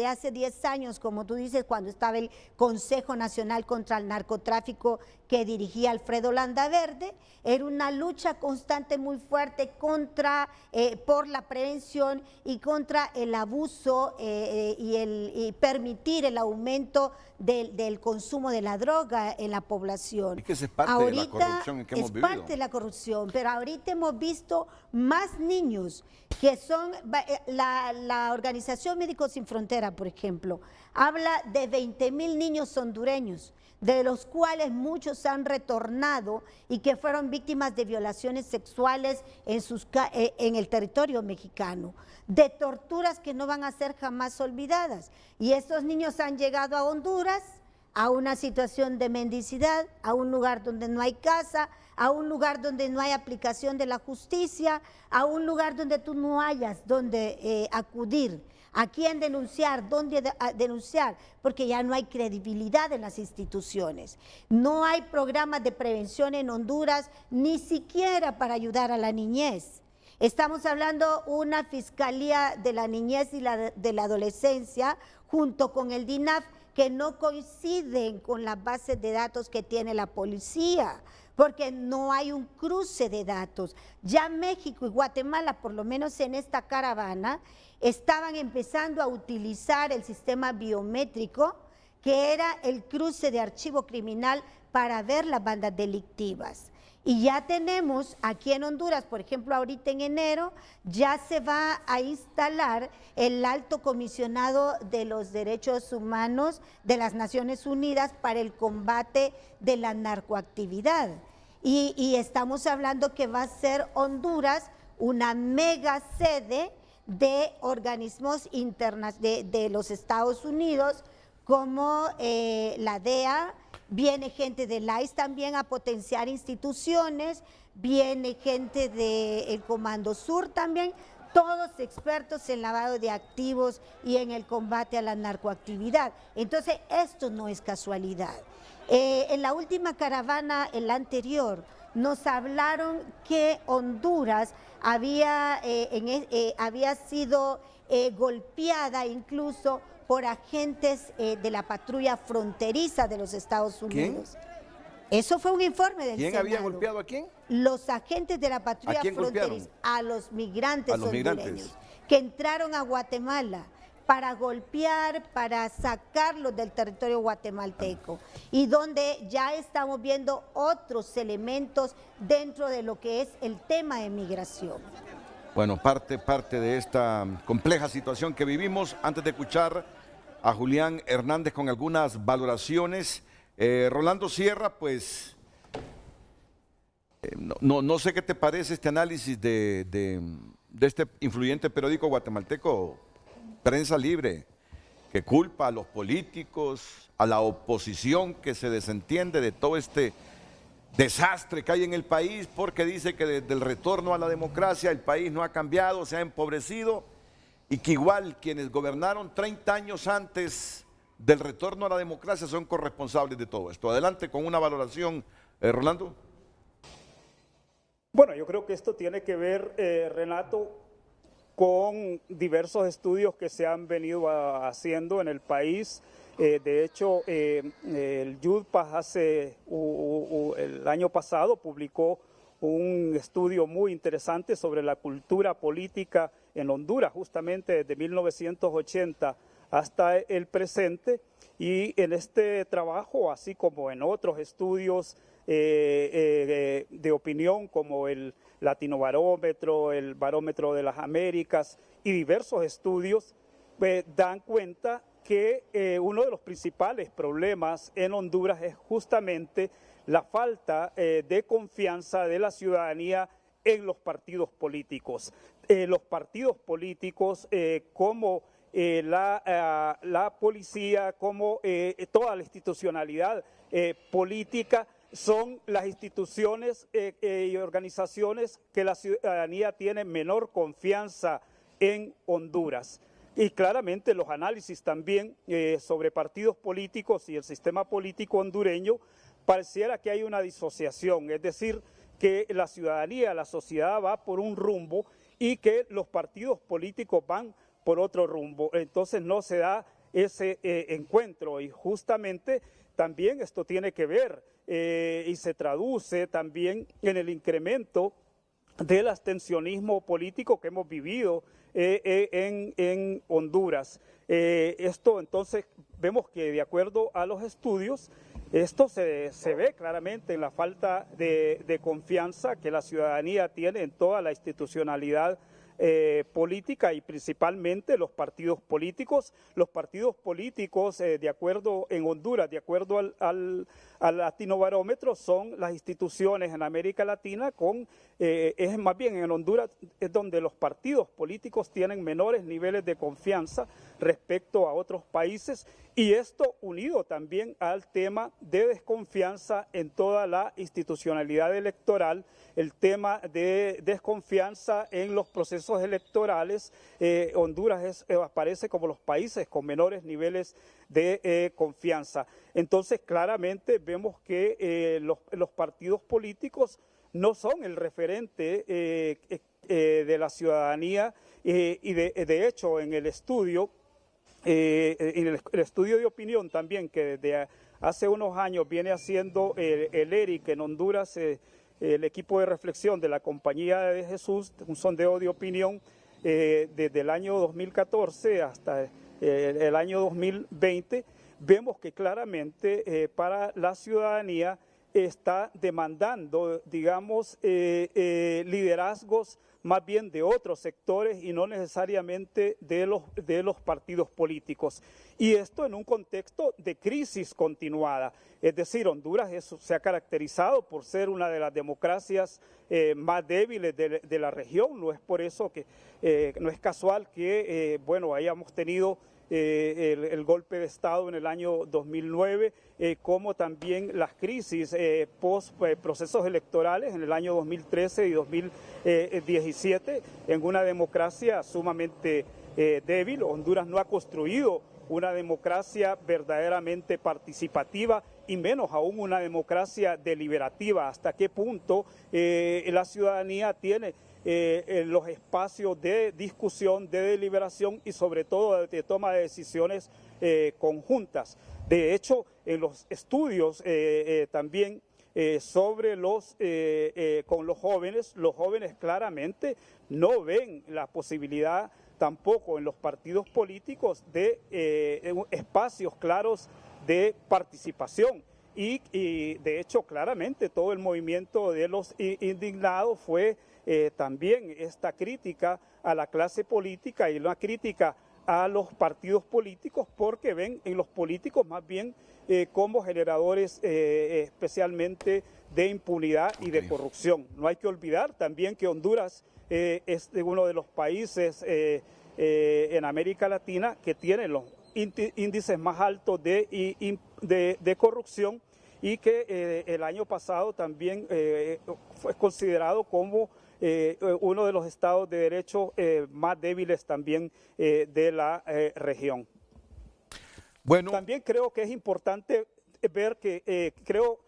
hace 10 años, como tú dices, cuando estaba el Consejo Nacional contra el Narcotráfico que dirigía Alfredo Landaverde, era una lucha constante muy fuerte por la prevención y contra el abuso y permitir el aumento del consumo de la droga en la población. Es que es parte de la corrupción en que hemos vivido. Es parte de la corrupción, pero ahorita hemos visto más niños que son, la Organización Médicos Sin Frontera, por ejemplo, habla de 20,000 niños hondureños, de los cuales muchos han retornado y que fueron víctimas de violaciones sexuales en el territorio mexicano, de torturas que no van a ser jamás olvidadas. Y estos niños han llegado a Honduras a una situación de mendicidad, a un lugar donde no hay casa, a un lugar donde no hay aplicación de la justicia, a un lugar donde tú no hayas donde acudir. ¿A quién denunciar? ¿Dónde denunciar? Porque ya no hay credibilidad en las instituciones. No hay programas de prevención en Honduras, ni siquiera para ayudar a la niñez. Estamos hablando una Fiscalía de la Niñez y de la Adolescencia, junto con el DINAF, que no coinciden con las bases de datos que tiene la policía, porque no hay un cruce de datos. Ya México y Guatemala, por lo menos en esta caravana, estaban empezando a utilizar el sistema biométrico, que era el cruce de archivo criminal para ver las bandas delictivas. Y ya tenemos aquí en Honduras, por ejemplo, ahorita en enero, ya se va a instalar el Alto Comisionado de los Derechos Humanos de las Naciones Unidas para el combate de la narcoactividad. Y estamos hablando que va a ser Honduras una mega sede de organismos de los Estados Unidos, como la DEA. Viene gente del ICE también a potenciar instituciones, viene gente del Comando Sur también. todos expertos en lavado de activos y en el combate a la narcoactividad. Entonces, esto no es casualidad. En la última caravana, en la anterior, nos hablaron que Honduras había sido golpeada incluso por agentes de la patrulla fronteriza de los Estados Unidos. ¿Quién? Eso fue un informe del ¿Quién Senado. había golpeado a quién? Los agentes de la patrulla ¿A quién fronteriza, golpearon? a los migrantes A los hondureños migrantes. que entraron a Guatemala para golpear, para sacarlos del territorio guatemalteco, y donde ya estamos viendo otros elementos dentro de lo que es el tema de migración. Bueno, parte de esta compleja situación que vivimos. Antes de escuchar a Julián Hernández con algunas valoraciones, Rolando Sierra, pues no sé qué te parece este análisis de este influyente periódico guatemalteco, Prensa Libre, que culpa a los políticos, a la oposición que se desentiende de todo este desastre que hay en el país, porque dice que desde el retorno a la democracia el país no ha cambiado, se ha empobrecido, y que igual quienes gobernaron 30 años antes del retorno a la democracia son corresponsables de todo esto. Adelante con una valoración, Rolando. Bueno, yo creo que esto tiene que ver, Renato, con diversos estudios que se han venido haciendo en el país. De hecho, el YUDPAS el año pasado publicó un estudio muy interesante sobre la cultura política en Honduras, justamente desde 1980 hasta el presente, y en este trabajo, así como en otros estudios de opinión como el Latinobarómetro, el Barómetro de las Américas y diversos estudios, dan cuenta que uno de los principales problemas en Honduras es justamente la falta de confianza de la ciudadanía en los partidos políticos. Los partidos políticos como la policía, como toda la institucionalidad política, son las instituciones y organizaciones que la ciudadanía tiene menor confianza en Honduras. Y claramente los análisis también sobre partidos políticos y el sistema político hondureño, pareciera que hay una disociación, es decir, que la ciudadanía, la sociedad va por un rumbo y que los partidos políticos van por otro rumbo. Entonces no se da ese encuentro, y justamente también esto tiene que ver y se traduce también en el incremento del abstencionismo político que hemos vivido en Honduras. Esto entonces vemos que, de acuerdo a los estudios, esto se ve claramente en la falta de confianza que la ciudadanía tiene en toda la institucionalidad política, y principalmente los partidos políticos. Los partidos políticos, de acuerdo en Honduras, de acuerdo al Latinobarómetro, son las instituciones en América Latina es más bien en Honduras es donde los partidos políticos tienen menores niveles de confianza respecto a otros países, y esto unido también al tema de desconfianza en toda la institucionalidad electoral, el tema de desconfianza en los procesos electorales. Honduras aparece como los países con menores niveles de confianza. Entonces, claramente vemos que los partidos políticos no son el referente de la ciudadanía, y de hecho en el estudio, el estudio de opinión también que desde hace unos años viene haciendo el ERIC en Honduras, el equipo de reflexión de la Compañía de Jesús, un sondeo de opinión desde el año 2014 hasta el año 2020, vemos que claramente para la ciudadanía está demandando, digamos, liderazgos más bien de otros sectores y no necesariamente de los partidos políticos. Y esto en un contexto de crisis continuada. Es decir, Honduras se ha caracterizado por ser una de las democracias más débiles de la región. No es por eso que, no es casual que, bueno, hayamos tenido el golpe de Estado en el año 2009, como también las crisis post procesos electorales en el año 2013 y 2017, en una democracia sumamente débil. Honduras no ha construido una democracia verdaderamente participativa y menos aún una democracia deliberativa. ¿Hasta qué punto la ciudadanía tiene los espacios de discusión, de deliberación y sobre todo de toma de decisiones conjuntas? De hecho, en los estudios también sobre con los jóvenes claramente no ven la posibilidad tampoco en los partidos políticos de espacios claros de participación. Y de hecho claramente todo el movimiento de los indignados fue también esta crítica a la clase política y una crítica a los partidos políticos, porque ven en los políticos más bien como generadores especialmente de impunidad y de corrupción. No hay que olvidar también que Honduras es uno de los países en América Latina que tiene los índices más altos de corrupción, y que el año pasado también fue considerado como uno de los estados de derecho más débiles también de la región. Bueno, también creo que es importante ver que creo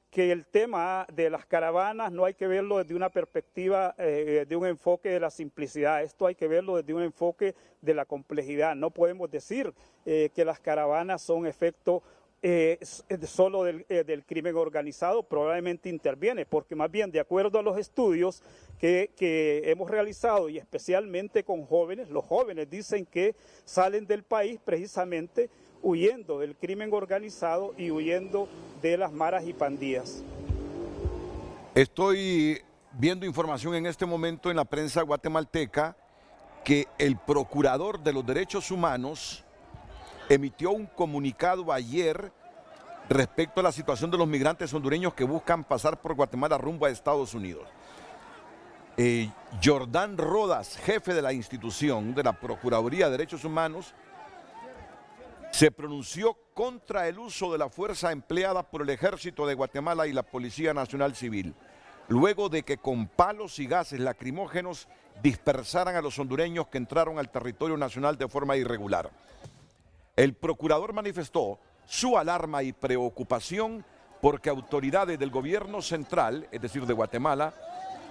que el tema de las caravanas no hay que verlo desde una perspectiva de un enfoque de la simplicidad. Esto hay que verlo desde un enfoque de la complejidad. No podemos decir que las caravanas son efecto solo del crimen organizado. Probablemente interviene, porque más bien de acuerdo a los estudios que hemos realizado, y especialmente con jóvenes, los jóvenes dicen que salen del país precisamente huyendo del crimen organizado y huyendo de las maras y pandillas. Estoy viendo información en este momento en la prensa guatemalteca que el procurador de los derechos humanos emitió un comunicado ayer respecto a la situación de los migrantes hondureños que buscan pasar por Guatemala rumbo a Estados Unidos. Jordán Rodas, jefe de la institución de la Procuraduría de Derechos Humanos, se pronunció contra el uso de la fuerza empleada por el Ejército de Guatemala y la Policía Nacional Civil, luego de que con palos y gases lacrimógenos dispersaran a los hondureños que entraron al territorio nacional de forma irregular. El procurador manifestó su alarma y preocupación porque autoridades del gobierno central, es decir, de Guatemala,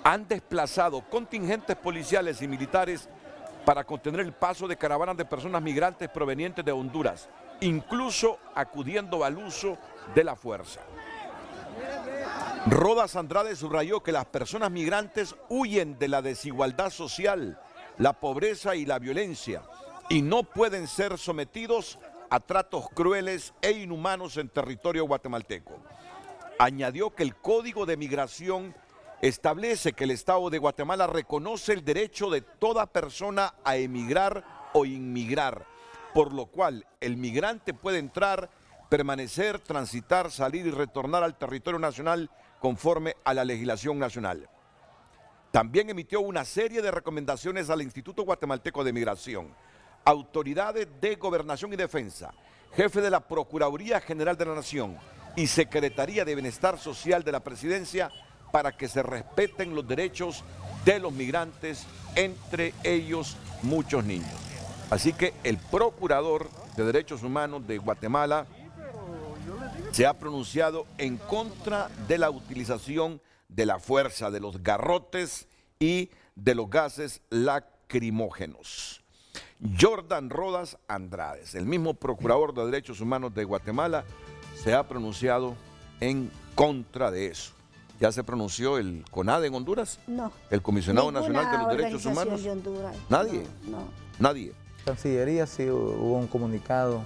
han desplazado contingentes policiales y militares para contener el paso de caravanas de personas migrantes provenientes de Honduras, incluso acudiendo al uso de la fuerza. Rodas Andrade subrayó que las personas migrantes huyen de la desigualdad social, la pobreza y la violencia, y no pueden ser sometidos a tratos crueles e inhumanos en territorio guatemalteco. Añadió que el Código de Migración establece que el Estado de Guatemala reconoce el derecho de toda persona a emigrar o inmigrar, por lo cual el migrante puede entrar, permanecer, transitar, salir y retornar al territorio nacional conforme a la legislación nacional. También emitió una serie de recomendaciones al Instituto Guatemalteco de Migración, autoridades de Gobernación y Defensa, jefe de la Procuraduría General de la Nación y Secretaría de Bienestar Social de la Presidencia, para que se respeten los derechos de los migrantes, entre ellos muchos niños. Así que el Procurador de Derechos Humanos de Guatemala se ha pronunciado en contra de la utilización de la fuerza, de los garrotes y de los gases lacrimógenos. Jordán Rodas Andrade, el mismo Procurador de Derechos Humanos de Guatemala, se ha pronunciado en contra de eso. ¿Ya se pronunció el CONADE en Honduras? No. ¿El Comisionado Nacional de los Derechos Humanos? De Honduras. ¿Nadie? No. Nadie. Cancillería sí hubo un comunicado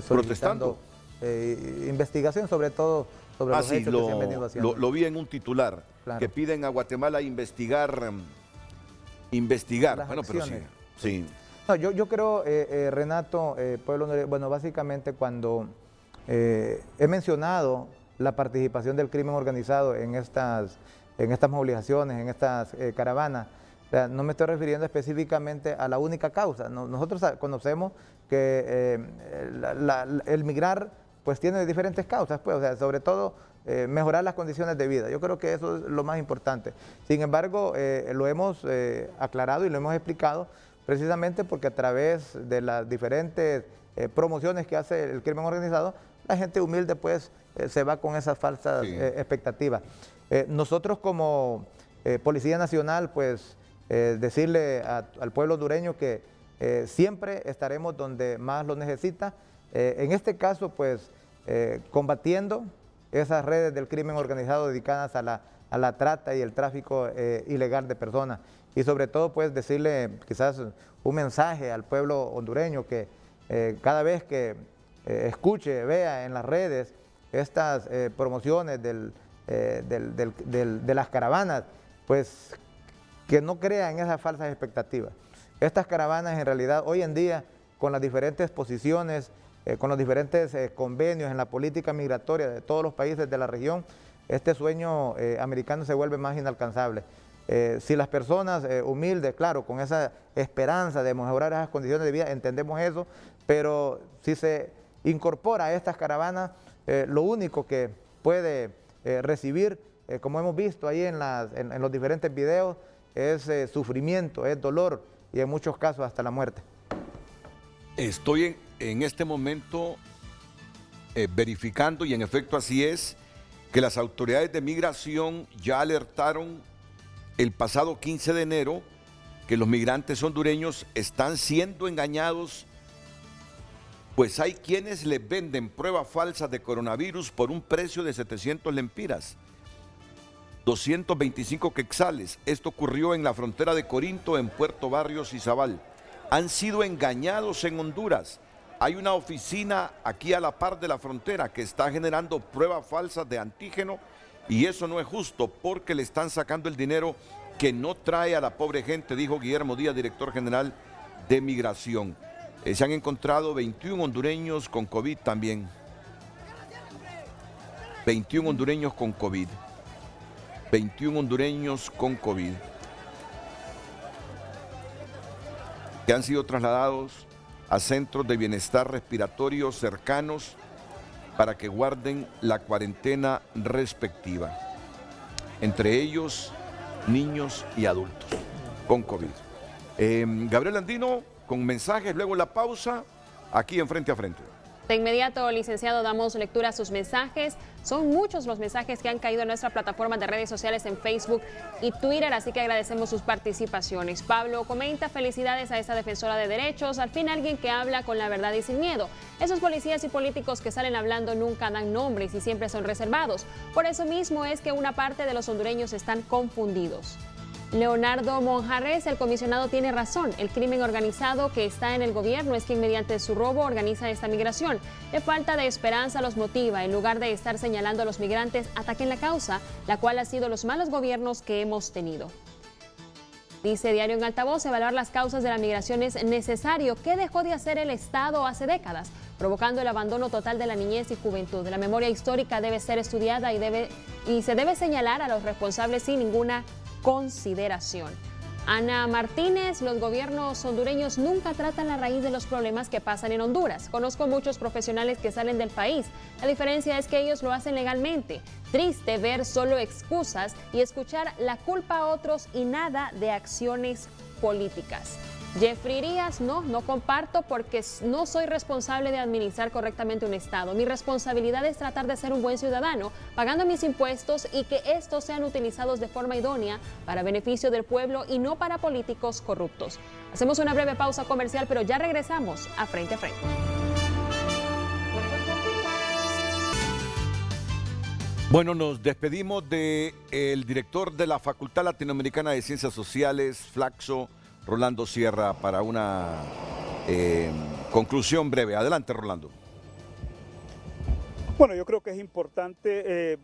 protestando. Investigación sobre todo sobre los hechos que se han venido haciendo. Lo vi en un titular, claro, que piden a Guatemala investigar. Las bueno, acciones. Pero sí. No, yo creo, Renato, Pueblo, bueno, básicamente cuando he mencionado la participación del crimen organizado en estas movilizaciones, en estas caravanas, sea, no me estoy refiriendo específicamente a la única causa. Nosotros conocemos que el migrar pues tiene diferentes causas, pues, o sea, sobre todo mejorar las condiciones de vida. Yo creo que eso es lo más importante. Sin embargo, lo hemos aclarado y lo hemos explicado precisamente porque a través de las diferentes promociones que hace el crimen organizado, la gente humilde pues se va con esas falsas expectativas. Nosotros como Policía Nacional, pues decirle al pueblo hondureño que siempre estaremos donde más lo necesita. En este caso, pues combatiendo esas redes del crimen organizado dedicadas a la trata y el tráfico ilegal de personas. Y sobre todo, pues decirle quizás un mensaje al pueblo hondureño que cada vez que escuche, vea en las redes estas promociones de las caravanas, pues que no crean esas falsas expectativas. Estas caravanas en realidad hoy en día, con las diferentes posiciones, con los diferentes convenios en la política migratoria de todos los países de la región, este sueño americano se vuelve más inalcanzable. Si las personas humildes, claro, con esa esperanza de mejorar esas condiciones de vida, entendemos eso, pero si se incorpora a estas caravanas, lo único que puede recibir, como hemos visto ahí en los diferentes videos, es sufrimiento, es dolor y en muchos casos hasta la muerte. Estoy en este momento verificando, y en efecto así es, que las autoridades de migración ya alertaron el pasado 15 de enero que los migrantes hondureños están siendo engañados, pues hay quienes les venden pruebas falsas de coronavirus por un precio de 700 lempiras, 225 quetzales. Esto ocurrió en la frontera de Corinto, en Puerto Barrios y Zabal. Han sido engañados en Honduras. Hay una oficina aquí a la par de la frontera que está generando pruebas falsas de antígeno, y eso no es justo porque le están sacando el dinero que no trae a la pobre gente, dijo Guillermo Díaz, director general de Migración. Se han encontrado 21 hondureños con COVID también. 21 hondureños con COVID. 21 hondureños con COVID. Que han sido trasladados a centros de bienestar respiratorio cercanos para que guarden la cuarentena respectiva. Entre ellos, niños y adultos con COVID. Gabriel Andino, con mensajes, luego la pausa, aquí en Frente a Frente. De inmediato, licenciado, damos lectura a sus mensajes. Son muchos los mensajes que han caído en nuestra plataforma de redes sociales en Facebook y Twitter, así que agradecemos sus participaciones. Pablo comenta: felicidades a esta defensora de derechos, al fin alguien que habla con la verdad y sin miedo. Esos policías y políticos que salen hablando nunca dan nombres y siempre son reservados. Por eso mismo es que una parte de los hondureños están confundidos. Leonardo Monjarres, el comisionado tiene razón. El crimen organizado que está en el gobierno es quien mediante su robo organiza esta migración. La falta de esperanza los motiva. En lugar de estar señalando a los migrantes, ataquen la causa, la cual ha sido los malos gobiernos que hemos tenido. Dice Diario en Altavoz: evaluar las causas de la migración es necesario. ¿Qué dejó de hacer el Estado hace décadas? Provocando el abandono total de la niñez y juventud. La memoria histórica debe ser estudiada y se debe señalar a los responsables sin ninguna consideración. Ana Martínez: los gobiernos hondureños nunca tratan la raíz de los problemas que pasan en Honduras. Conozco muchos profesionales que salen del país. La diferencia es que ellos lo hacen legalmente. Triste ver solo excusas y escuchar la culpa a otros y nada de acciones políticas. Jeffrey Díaz: no comparto porque no soy responsable de administrar correctamente un Estado. Mi responsabilidad es tratar de ser un buen ciudadano, pagando mis impuestos y que estos sean utilizados de forma idónea para beneficio del pueblo y no para políticos corruptos. Hacemos una breve pausa comercial, pero ya regresamos a Frente a Frente. Bueno, nos despedimos del director de la Facultad Latinoamericana de Ciencias Sociales, Flaxo, Rolando Sierra, para una conclusión breve. Adelante, Rolando. Bueno, yo creo que es importante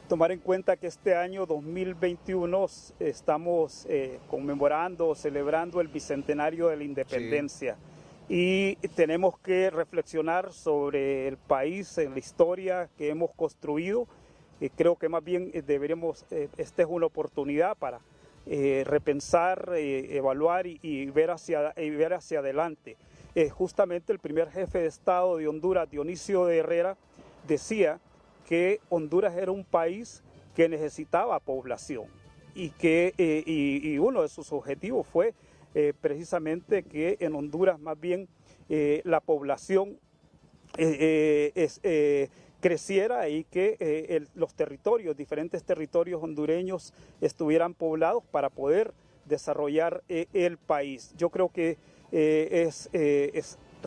tomar en cuenta que este año 2021 estamos conmemorando, celebrando el bicentenario de la independencia. Sí. Y tenemos que reflexionar sobre el país, en la historia que hemos construido. Creo que más bien esta es una oportunidad para repensar, evaluar y ver hacia adelante. Justamente el primer jefe de Estado de Honduras, Dionisio de Herrera, decía que Honduras era un país que necesitaba población y que y uno de sus objetivos fue precisamente que en Honduras más bien la población creciera y que los diferentes territorios hondureños estuvieran poblados para poder desarrollar el país. Yo creo que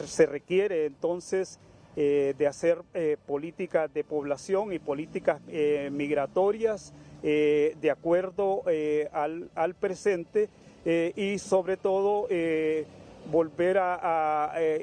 se requiere entonces de hacer políticas de población y políticas migratorias de acuerdo al presente y sobre todo volver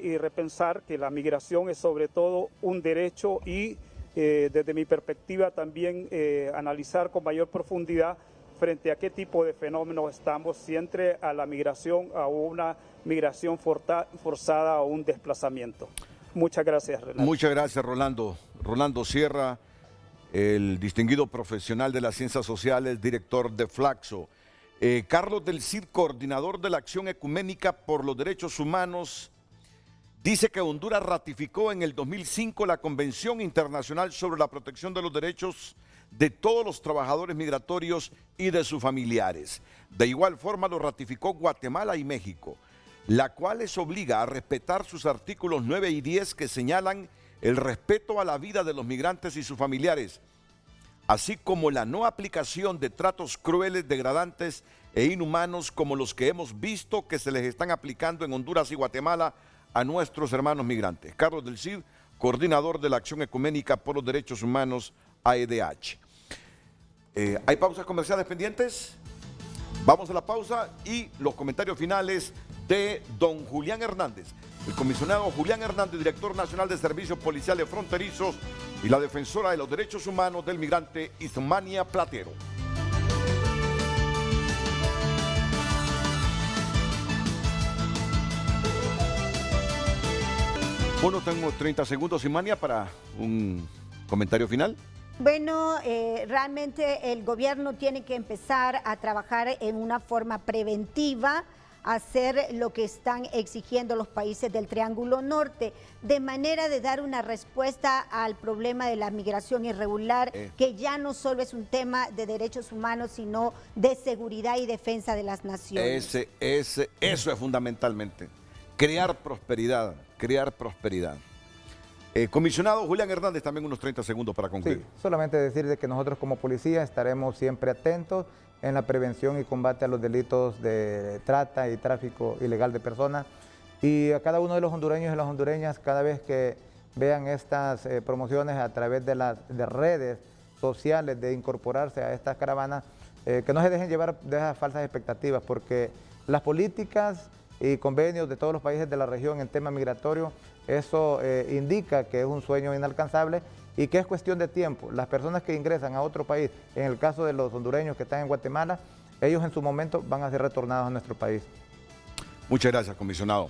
y repensar que la migración es sobre todo un derecho y desde mi perspectiva también analizar con mayor profundidad frente a qué tipo de fenómenos estamos, si entre a la migración, a una migración forzada o un desplazamiento. Muchas gracias, Renato. Muchas gracias, Rolando. Rolando Sierra, el distinguido profesional de las ciencias sociales, director de Flaxo. Carlos del Cid, coordinador de la Acción Ecuménica por los Derechos Humanos, dice que Honduras ratificó en el 2005 la Convención Internacional sobre la Protección de los Derechos de todos los trabajadores migratorios y de sus familiares. De igual forma lo ratificó Guatemala y México, la cual les obliga a respetar sus artículos 9 y 10 que señalan el respeto a la vida de los migrantes y sus familiares, así como la no aplicación de tratos crueles, degradantes e inhumanos como los que hemos visto que se les están aplicando en Honduras y Guatemala a nuestros hermanos migrantes. Carlos del Cid, coordinador de la Acción Ecuménica por los Derechos Humanos, AEDH. ¿Hay pausas comerciales pendientes? Vamos a la pausa y los comentarios finales de don Julián Hernández, el comisionado Julián Hernández, director nacional de Servicios Policiales Fronterizos, y la defensora de los derechos humanos del migrante Ismania Platero. Bueno, tengo 30 segundos, Ismania, para un comentario final. Bueno, realmente el gobierno tiene que empezar a trabajar en una forma preventiva, hacer lo que están exigiendo los países del Triángulo Norte, de manera de dar una respuesta al problema de la migración irregular, que ya no solo es un tema de derechos humanos, sino de seguridad y defensa de las naciones. Eso es fundamentalmente, crear prosperidad, crear prosperidad. Comisionado Julián Hernández, también unos 30 segundos para concluir. Sí, solamente decir de que nosotros como policía estaremos siempre atentos en la prevención y combate a los delitos de trata y tráfico ilegal de personas. Y a cada uno de los hondureños y las hondureñas, cada vez que vean estas promociones a través de las redes sociales de incorporarse a estas caravanas, que no se dejen llevar de esas falsas expectativas, porque las políticas y convenios de todos los países de la región en tema migratorio, eso indica que es un sueño inalcanzable y que es cuestión de tiempo. Las personas que ingresan a otro país, en el caso de los hondureños que están en Guatemala, ellos en su momento van a ser retornados a nuestro país. Muchas gracias, comisionado.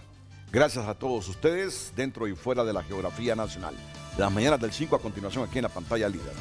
Gracias a todos ustedes, dentro y fuera de la geografía nacional. Las mañanas del 5 a continuación aquí en la pantalla líder.